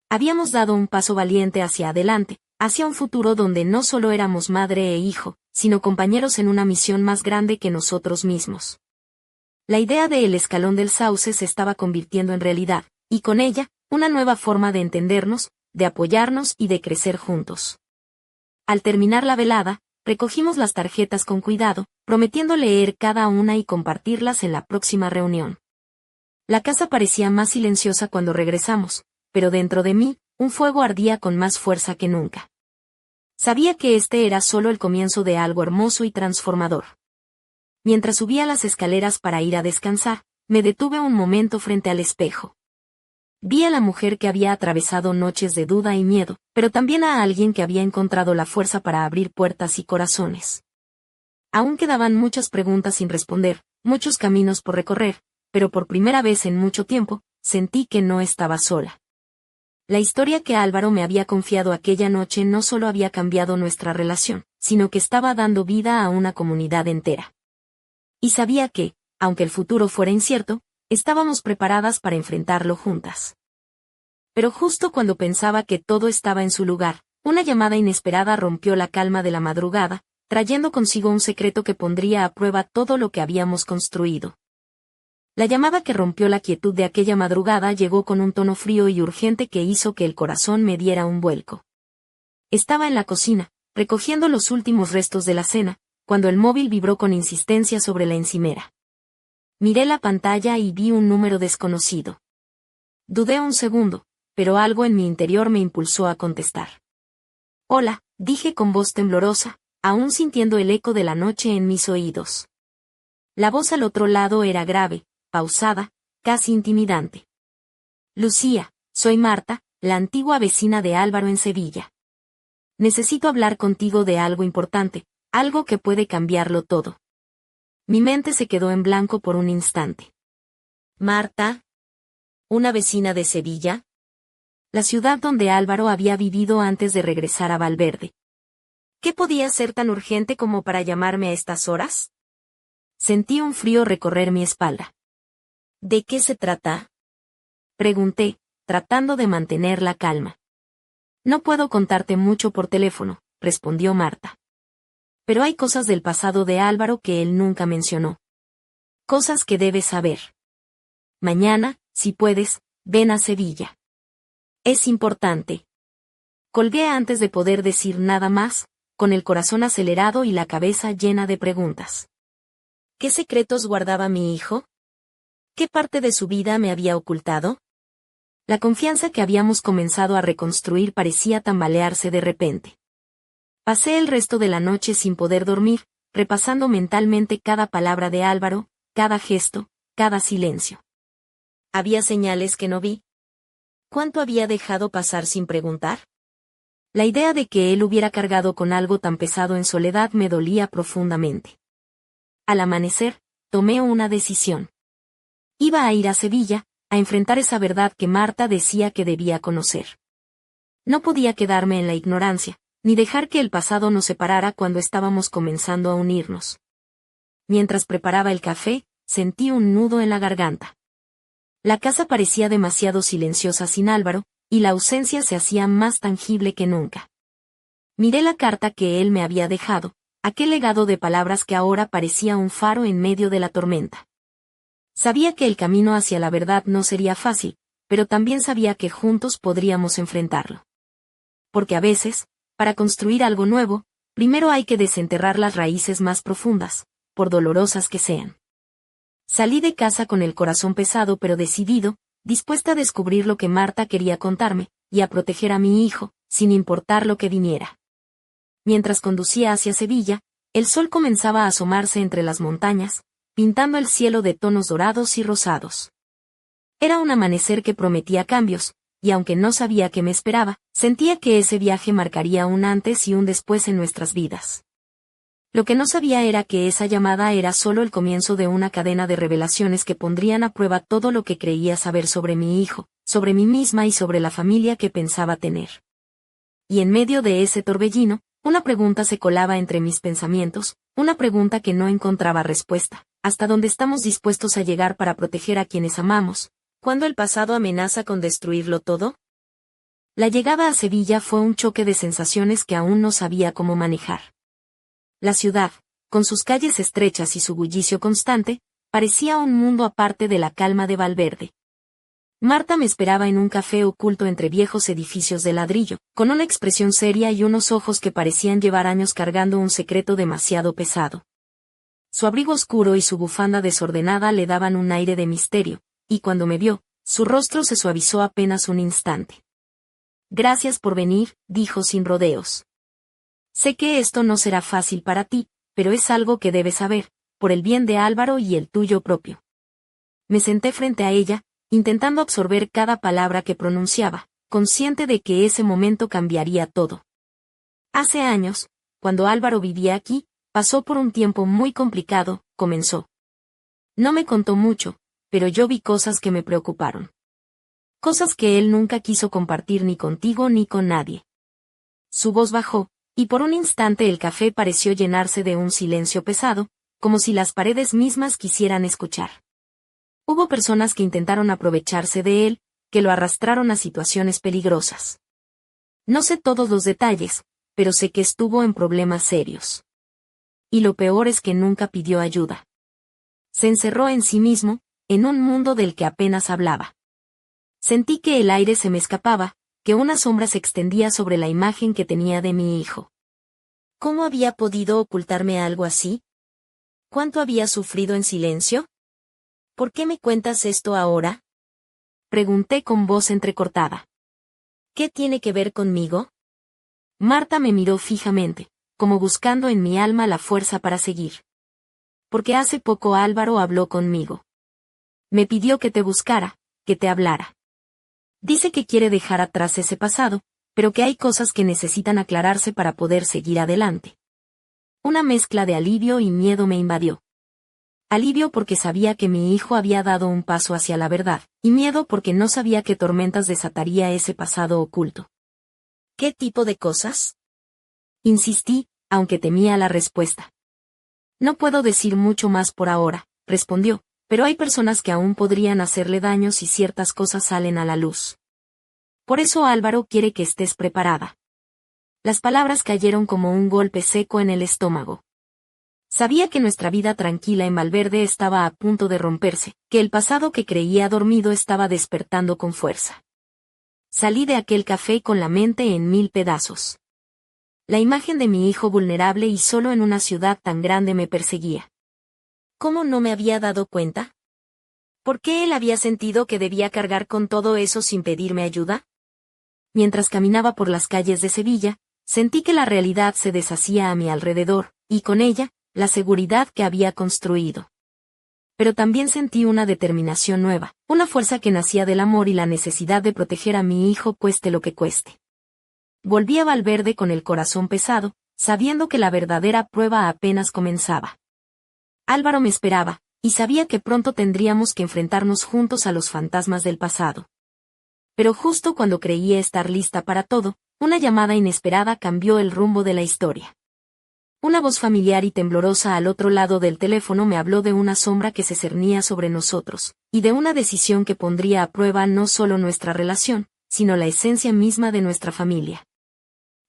Habíamos dado un paso valiente hacia adelante, hacia un futuro donde no solo éramos madre e hijo, sino compañeros en una misión más grande que nosotros mismos. La idea de El Escalón del Sauce se estaba convirtiendo en realidad, y con ella, una nueva forma de entendernos, de apoyarnos y de crecer juntos. Al terminar la velada, recogimos las tarjetas con cuidado, prometiendo leer cada una y compartirlas en la próxima reunión. La casa parecía más silenciosa cuando regresamos, pero dentro de mí, un fuego ardía con más fuerza que nunca. Sabía que este era solo el comienzo de algo hermoso y transformador. Mientras subía las escaleras para ir a descansar, me detuve un momento frente al espejo. Vi a la mujer que había atravesado noches de duda y miedo, pero también a alguien que había encontrado la fuerza para abrir puertas y corazones. Aún quedaban muchas preguntas sin responder, muchos caminos por recorrer, pero por primera vez en mucho tiempo, sentí que no estaba sola. La historia que Álvaro me había confiado aquella noche no solo había cambiado nuestra relación, sino que estaba dando vida a una comunidad entera. Y sabía que, aunque el futuro fuera incierto, estábamos preparadas para enfrentarlo juntas. Pero justo cuando pensaba que todo estaba en su lugar, una llamada inesperada rompió la calma de la madrugada, trayendo consigo un secreto que pondría a prueba todo lo que habíamos construido. La llamada que rompió la quietud de aquella madrugada llegó con un tono frío y urgente que hizo que el corazón me diera un vuelco. Estaba en la cocina, recogiendo los últimos restos de la cena, cuando el móvil vibró con insistencia sobre la encimera. Miré la pantalla y vi un número desconocido. Dudé un segundo, pero algo en mi interior me impulsó a contestar. «Hola», dije con voz temblorosa, aún sintiendo el eco de la noche en mis oídos. La voz al otro lado era grave, pausada, casi intimidante. «Lucía, soy Marta, la antigua vecina de Álvaro en Sevilla. Necesito hablar contigo de algo importante, algo que puede cambiarlo todo». Mi mente se quedó en blanco por un instante. «¿Marta? ¿Una vecina de Sevilla?» La ciudad donde Álvaro había vivido antes de regresar a Valverde. ¿Qué podía ser tan urgente como para llamarme a estas horas? Sentí un frío recorrer mi espalda. ¿De qué se trata? Pregunté, tratando de mantener la calma. No puedo contarte mucho por teléfono, respondió Marta. Pero hay cosas del pasado de Álvaro que él nunca mencionó. Cosas que debes saber. Mañana, si puedes, ven a Sevilla. Es importante. Colgué antes de poder decir nada más, con el corazón acelerado y la cabeza llena de preguntas. ¿Qué secretos guardaba mi hijo? ¿Qué parte de su vida me había ocultado? La confianza que habíamos comenzado a reconstruir parecía tambalearse de repente. Pasé el resto de la noche sin poder dormir, repasando mentalmente cada palabra de Álvaro, cada gesto, cada silencio. ¿Había señales que no vi? ¿Cuánto había dejado pasar sin preguntar? La idea de que él hubiera cargado con algo tan pesado en soledad me dolía profundamente. Al amanecer, tomé una decisión. Iba a ir a Sevilla, a enfrentar esa verdad que Marta decía que debía conocer. No podía quedarme en la ignorancia, ni dejar que el pasado nos separara cuando estábamos comenzando a unirnos. Mientras preparaba el café, sentí un nudo en la garganta. La casa parecía demasiado silenciosa sin Álvaro, y la ausencia se hacía más tangible que nunca. Miré la carta que él me había dejado, aquel legado de palabras que ahora parecía un faro en medio de la tormenta. Sabía que el camino hacia la verdad no sería fácil, pero también sabía que juntos podríamos enfrentarlo. Porque a veces, para construir algo nuevo, primero hay que desenterrar las raíces más profundas, por dolorosas que sean. Salí de casa con el corazón pesado pero decidido, dispuesta a descubrir lo que Marta quería contarme, y a proteger a mi hijo, sin importar lo que viniera. Mientras conducía hacia Sevilla, el sol comenzaba a asomarse entre las montañas, pintando el cielo de tonos dorados y rosados. Era un amanecer que prometía cambios, y aunque no sabía qué me esperaba, sentía que ese viaje marcaría un antes y un después en nuestras vidas. Lo que no sabía era que esa llamada era solo el comienzo de una cadena de revelaciones que pondrían a prueba todo lo que creía saber sobre mi hijo, sobre mí misma y sobre la familia que pensaba tener. Y en medio de ese torbellino, una pregunta se colaba entre mis pensamientos, una pregunta que no encontraba respuesta. ¿Hasta dónde estamos dispuestos a llegar para proteger a quienes amamos, cuando el pasado amenaza con destruirlo todo? La llegada a Sevilla fue un choque de sensaciones que aún no sabía cómo manejar. La ciudad, con sus calles estrechas y su bullicio constante, parecía un mundo aparte de la calma de Valverde. Marta me esperaba en un café oculto entre viejos edificios de ladrillo, con una expresión seria y unos ojos que parecían llevar años cargando un secreto demasiado pesado. Su abrigo oscuro y su bufanda desordenada le daban un aire de misterio, y cuando me vio, su rostro se suavizó apenas un instante. Gracias por venir, dijo sin rodeos. Sé que esto no será fácil para ti, pero es algo que debes saber, por el bien de Álvaro y el tuyo propio. Me senté frente a ella, intentando absorber cada palabra que pronunciaba, consciente de que ese momento cambiaría todo. Hace años, cuando Álvaro vivía aquí, pasó por un tiempo muy complicado, comenzó. No me contó mucho, pero yo vi cosas que me preocuparon. Cosas que él nunca quiso compartir ni contigo ni con nadie. Su voz bajó, y por un instante el café pareció llenarse de un silencio pesado, como si las paredes mismas quisieran escuchar. Hubo personas que intentaron aprovecharse de él, que lo arrastraron a situaciones peligrosas. No sé todos los detalles, pero sé que estuvo en problemas serios. Y lo peor es que nunca pidió ayuda. Se encerró en sí mismo, en un mundo del que apenas hablaba. Sentí que el aire se me escapaba, que una sombra se extendía sobre la imagen que tenía de mi hijo. ¿Cómo había podido ocultarme algo así? ¿Cuánto había sufrido en silencio? ¿Por qué me cuentas esto ahora? Pregunté con voz entrecortada. ¿Qué tiene que ver conmigo? Marta me miró fijamente, como buscando en mi alma la fuerza para seguir. Porque hace poco Álvaro habló conmigo. Me pidió que te buscara, que te hablara. Dice que quiere dejar atrás ese pasado, pero que hay cosas que necesitan aclararse para poder seguir adelante. Una mezcla de alivio y miedo me invadió. Alivio porque sabía que mi hijo había dado un paso hacia la verdad, y miedo porque no sabía qué tormentas desataría ese pasado oculto. ¿Qué tipo de cosas? Insistí, aunque temía la respuesta. No puedo decir mucho más por ahora, respondió, pero hay personas que aún podrían hacerle daño si ciertas cosas salen a la luz. Por eso Álvaro quiere que estés preparada. Las palabras cayeron como un golpe seco en el estómago. Sabía que nuestra vida tranquila en Valverde estaba a punto de romperse, que el pasado que creía dormido estaba despertando con fuerza. Salí de aquel café con la mente en 1000 pedazos. La imagen de mi hijo vulnerable y solo en una ciudad tan grande me perseguía. ¿Cómo no me había dado cuenta? ¿Por qué él había sentido que debía cargar con todo eso sin pedirme ayuda? Mientras caminaba por las calles de Sevilla, sentí que la realidad se deshacía a mi alrededor, y con ella, la seguridad que había construido. Pero también sentí una determinación nueva, una fuerza que nacía del amor y la necesidad de proteger a mi hijo cueste lo que cueste. Volví a Valverde con el corazón pesado, sabiendo que la verdadera prueba apenas comenzaba. Álvaro me esperaba, y sabía que pronto tendríamos que enfrentarnos juntos a los fantasmas del pasado. Pero justo cuando creía estar lista para todo, una llamada inesperada cambió el rumbo de la historia. Una voz familiar y temblorosa al otro lado del teléfono me habló de una sombra que se cernía sobre nosotros, y de una decisión que pondría a prueba no solo nuestra relación, sino la esencia misma de nuestra familia.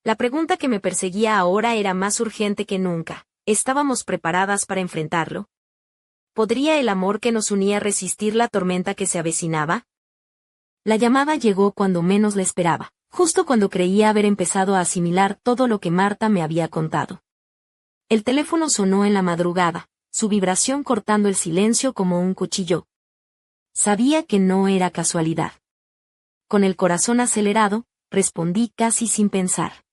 La pregunta que me perseguía ahora era más urgente que nunca. ¿Estábamos preparadas para enfrentarlo? ¿Podría el amor que nos unía resistir la tormenta que se avecinaba? La llamada llegó cuando menos la esperaba, justo cuando creía haber empezado a asimilar todo lo que Marta me había contado. El teléfono sonó en la madrugada, su vibración cortando el silencio como un cuchillo. Sabía que no era casualidad. Con el corazón acelerado, respondí casi sin pensar.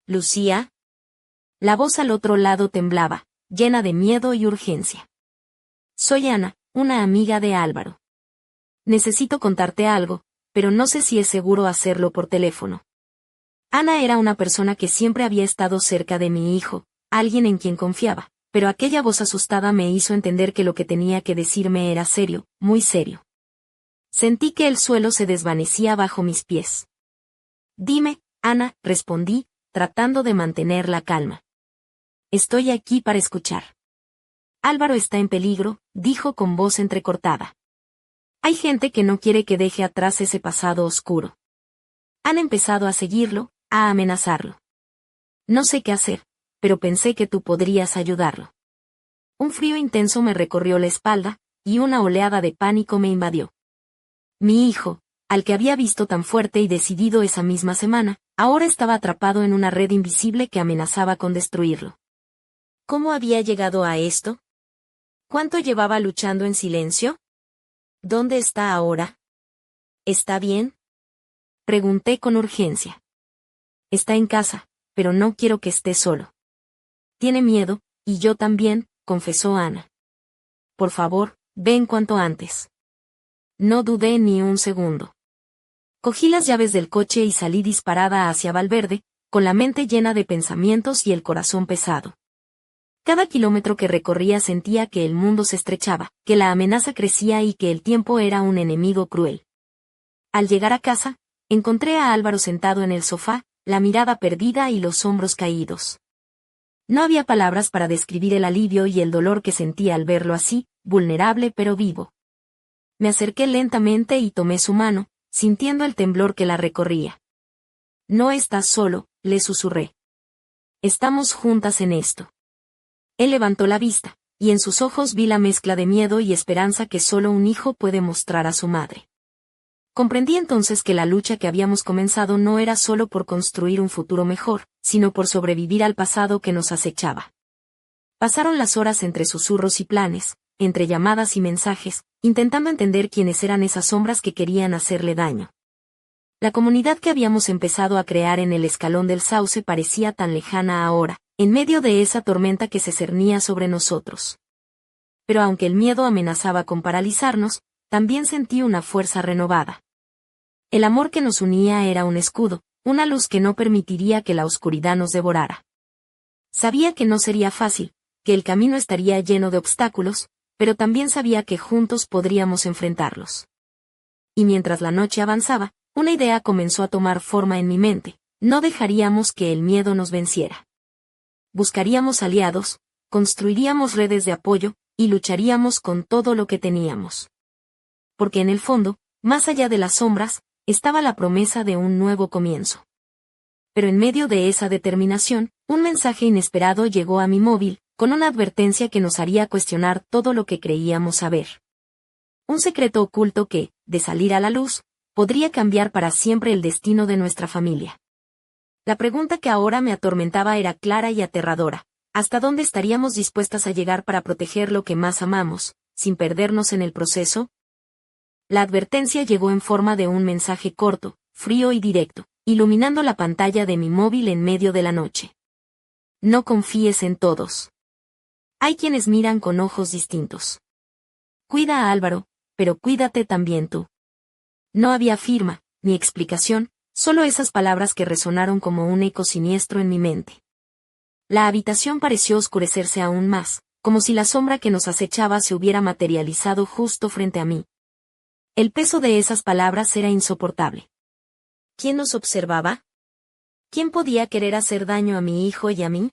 ¿Lucía? La voz al otro lado temblaba, llena de miedo y urgencia. Soy Ana, una amiga de Álvaro. Necesito contarte algo, pero no sé si es seguro hacerlo por teléfono. Ana era una persona que siempre había estado cerca de mi hijo, alguien en quien confiaba, pero aquella voz asustada me hizo entender que lo que tenía que decirme era serio, muy serio. Sentí que el suelo se desvanecía bajo mis pies. Dime, Ana, respondí, tratando de mantener la calma. Estoy aquí para escuchar. Álvaro está en peligro, dijo con voz entrecortada. Hay gente que no quiere que deje atrás ese pasado oscuro. Han empezado a seguirlo, a amenazarlo. No sé qué hacer, pero pensé que tú podrías ayudarlo. Un frío intenso me recorrió la espalda, y una oleada de pánico me invadió. Mi hijo, al que había visto tan fuerte y decidido esa misma semana, ahora estaba atrapado en una red invisible que amenazaba con destruirlo. ¿Cómo había llegado a esto? ¿Cuánto llevaba luchando en silencio? ¿Dónde está ahora? ¿Está bien? Pregunté con urgencia. Está en casa, pero no quiero que esté solo. Tiene miedo, y yo también, confesó Ana. Por favor, ven cuanto antes. No dudé ni un segundo. Cogí las llaves del coche y salí disparada hacia Valverde, con la mente llena de pensamientos y el corazón pesado. Cada kilómetro que recorría sentía que el mundo se estrechaba, que la amenaza crecía y que el tiempo era un enemigo cruel. Al llegar a casa, encontré a Álvaro sentado en el sofá, la mirada perdida y los hombros caídos. No había palabras para describir el alivio y el dolor que sentía al verlo así, vulnerable pero vivo. Me acerqué lentamente y tomé su mano, sintiendo el temblor que la recorría. No estás solo, le susurré. Estamos juntas en esto. Él levantó la vista, y en sus ojos vi la mezcla de miedo y esperanza que solo un hijo puede mostrar a su madre. Comprendí entonces que la lucha que habíamos comenzado no era solo por construir un futuro mejor, sino por sobrevivir al pasado que nos acechaba. Pasaron las horas entre susurros y planes, entre llamadas y mensajes, intentando entender quiénes eran esas sombras que querían hacerle daño. La comunidad que habíamos empezado a crear en el escalón del sauce parecía tan lejana ahora, en medio de esa tormenta que se cernía sobre nosotros. Pero aunque el miedo amenazaba con paralizarnos, también sentí una fuerza renovada. El amor que nos unía era un escudo, una luz que no permitiría que la oscuridad nos devorara. Sabía que no sería fácil, que el camino estaría lleno de obstáculos, pero también sabía que juntos podríamos enfrentarlos. Y mientras la noche avanzaba, una idea comenzó a tomar forma en mi mente: no dejaríamos que el miedo nos venciera. Buscaríamos aliados, construiríamos redes de apoyo, y lucharíamos con todo lo que teníamos. Porque en el fondo, más allá de las sombras, estaba la promesa de un nuevo comienzo. Pero en medio de esa determinación, un mensaje inesperado llegó a mi móvil, con una advertencia que nos haría cuestionar todo lo que creíamos saber. Un secreto oculto que, de salir a la luz, podría cambiar para siempre el destino de nuestra familia. La pregunta que ahora me atormentaba era clara y aterradora. ¿Hasta dónde estaríamos dispuestas a llegar para proteger lo que más amamos, sin perdernos en el proceso? La advertencia llegó en forma de un mensaje corto, frío y directo, iluminando la pantalla de mi móvil en medio de la noche. No confíes en todos. Hay quienes miran con ojos distintos. Cuida a Álvaro, pero cuídate también tú. No había firma, ni explicación, solo esas palabras que resonaron como un eco siniestro en mi mente. La habitación pareció oscurecerse aún más, como si la sombra que nos acechaba se hubiera materializado justo frente a mí. El peso de esas palabras era insoportable. ¿Quién nos observaba? ¿Quién podía querer hacer daño a mi hijo y a mí?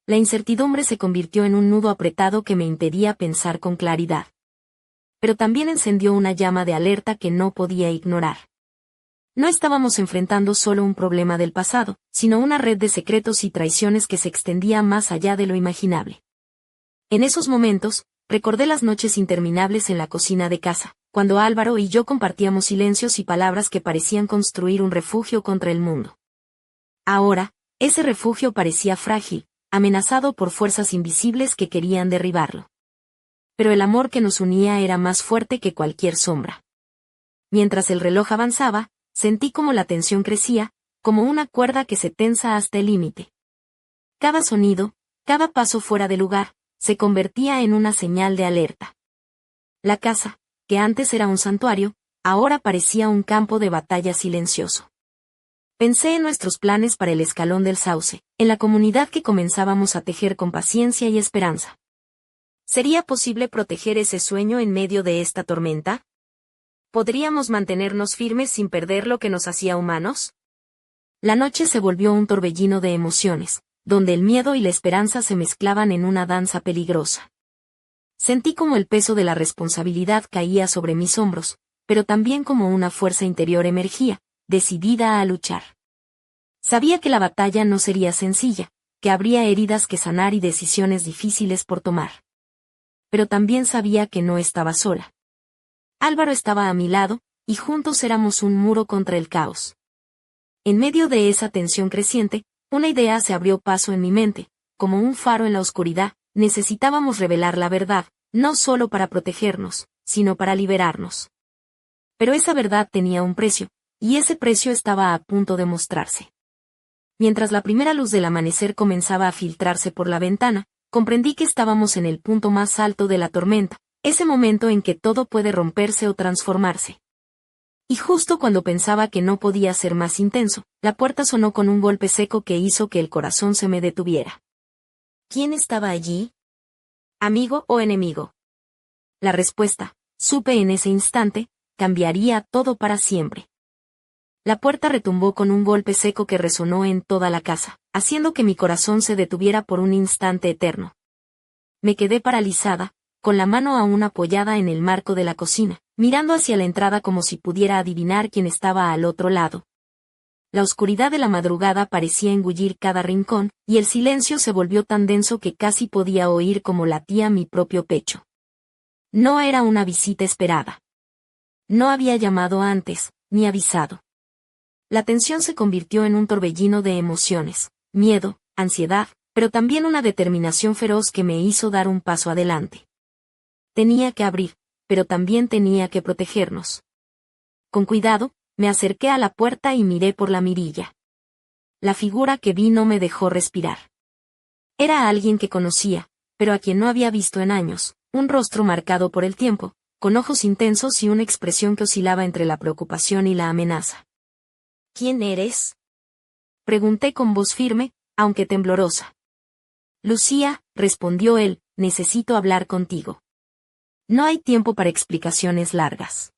La incertidumbre se convirtió en un nudo apretado que me impedía pensar con claridad. Pero también encendió una llama de alerta que no podía ignorar. No estábamos enfrentando solo un problema del pasado, sino una red de secretos y traiciones que se extendía más allá de lo imaginable. En esos momentos, recordé las noches interminables en la cocina de casa, cuando Álvaro y yo compartíamos silencios y palabras que parecían construir un refugio contra el mundo. Ahora, ese refugio parecía frágil, amenazado por fuerzas invisibles que querían derribarlo. Pero el amor que nos unía era más fuerte que cualquier sombra. Mientras el reloj avanzaba, sentí como la tensión crecía, como una cuerda que se tensa hasta el límite. Cada sonido, cada paso fuera de lugar, se convertía en una señal de alerta. La casa, que antes era un santuario, ahora parecía un campo de batalla silencioso. Pensé en nuestros planes para el escalón del Sauce, en la comunidad que comenzábamos a tejer con paciencia y esperanza. ¿Sería posible proteger ese sueño en medio de esta tormenta? ¿Podríamos mantenernos firmes sin perder lo que nos hacía humanos? La noche se volvió un torbellino de emociones, donde el miedo y la esperanza se mezclaban en una danza peligrosa. Sentí como el peso de la responsabilidad caía sobre mis hombros, pero también como una fuerza interior emergía, decidida a luchar. Sabía que la batalla no sería sencilla, que habría heridas que sanar y decisiones difíciles por tomar. Pero también sabía que no estaba sola. Álvaro estaba a mi lado, y juntos éramos un muro contra el caos. En medio de esa tensión creciente, una idea se abrió paso en mi mente, como un faro en la oscuridad. Necesitábamos revelar la verdad, no solo para protegernos, sino para liberarnos. Pero esa verdad tenía un precio, y ese precio estaba a punto de mostrarse. Mientras la primera luz del amanecer comenzaba a filtrarse por la ventana, comprendí que estábamos en el punto más alto de la tormenta, ese momento en que todo puede romperse o transformarse. Y justo cuando pensaba que no podía ser más intenso, la puerta sonó con un golpe seco que hizo que el corazón se me detuviera. ¿Quién estaba allí? ¿Amigo o enemigo? La respuesta, supe en ese instante, cambiaría todo para siempre. La puerta retumbó con un golpe seco que resonó en toda la casa, haciendo que mi corazón se detuviera por un instante eterno. Me quedé paralizada, con la mano aún apoyada en el marco de la cocina, mirando hacia la entrada como si pudiera adivinar quién estaba al otro lado. La oscuridad de la madrugada parecía engullir cada rincón, y el silencio se volvió tan denso que casi podía oír cómo latía mi propio pecho. No era una visita esperada. No había llamado antes, ni avisado. La tensión se convirtió en un torbellino de emociones, miedo, ansiedad, pero también una determinación feroz que me hizo dar un paso adelante. Tenía que abrir, pero también tenía que protegernos. Con cuidado, me acerqué a la puerta y miré por la mirilla. La figura que vi no me dejó respirar. Era alguien que conocía, pero a quien no había visto en años, un rostro marcado por el tiempo, con ojos intensos y una expresión que oscilaba entre la preocupación y la amenaza. ¿Quién eres? Pregunté con voz firme, aunque temblorosa. Lucía, respondió él, necesito hablar contigo. No hay tiempo para explicaciones largas.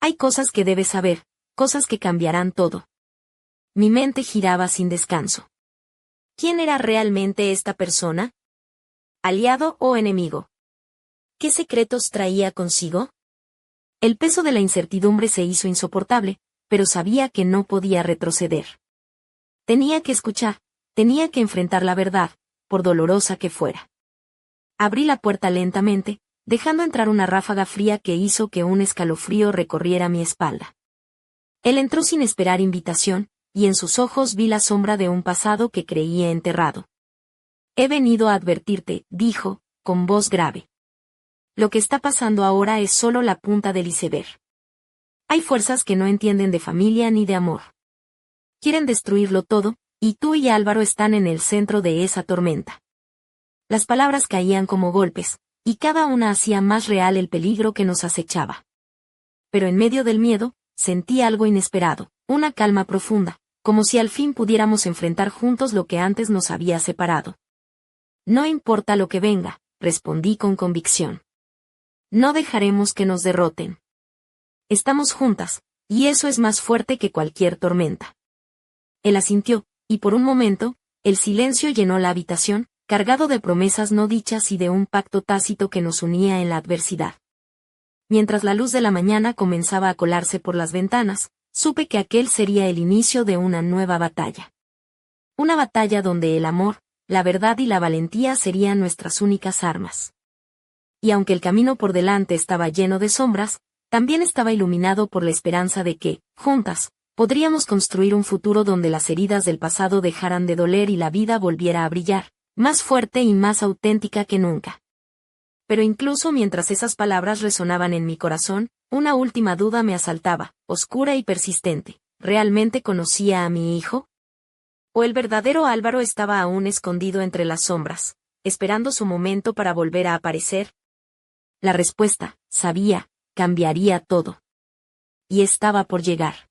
Hay cosas que debes saber, cosas que cambiarán todo. Mi mente giraba sin descanso. ¿Quién era realmente esta persona? aliado o enemigo. ¿Qué secretos traía consigo? El peso de la incertidumbre se hizo insoportable, pero sabía que no podía retroceder. Tenía que escuchar, tenía que enfrentar la verdad, por dolorosa que fuera. Abrí la puerta lentamente, dejando entrar una ráfaga fría que hizo que un escalofrío recorriera mi espalda. Él entró sin esperar invitación, y en sus ojos vi la sombra de un pasado que creía enterrado. He venido a advertirte, dijo, con voz grave. Lo que está pasando ahora es solo la punta del iceberg. Hay fuerzas que no entienden de familia ni de amor. Quieren destruirlo todo, y tú y Álvaro están en el centro de esa tormenta. Las palabras caían como golpes, y cada una hacía más real el peligro que nos acechaba. Pero en medio del miedo, sentí algo inesperado, una calma profunda, como si al fin pudiéramos enfrentar juntos lo que antes nos había separado. No importa lo que venga, respondí con convicción. No dejaremos que nos derroten. Estamos juntas, y eso es más fuerte que cualquier tormenta. Él asintió, y por un momento, el silencio llenó la habitación, cargado de promesas no dichas y de un pacto tácito que nos unía en la adversidad. Mientras la luz de la mañana comenzaba a colarse por las ventanas, supe que aquel sería el inicio de una nueva batalla. Una batalla donde el amor, la verdad y la valentía serían nuestras únicas armas. Y aunque el camino por delante estaba lleno de sombras, también estaba iluminado por la esperanza de que, juntas, podríamos construir un futuro donde las heridas del pasado dejaran de doler y la vida volviera a brillar, más fuerte y más auténtica que nunca. Pero incluso mientras esas palabras resonaban en mi corazón, una última duda me asaltaba, oscura y persistente. ¿Realmente conocía a mi hijo? ¿O el verdadero Álvaro estaba aún escondido entre las sombras, esperando su momento para volver a aparecer? La respuesta, sabía, cambiaría todo. Y estaba por llegar.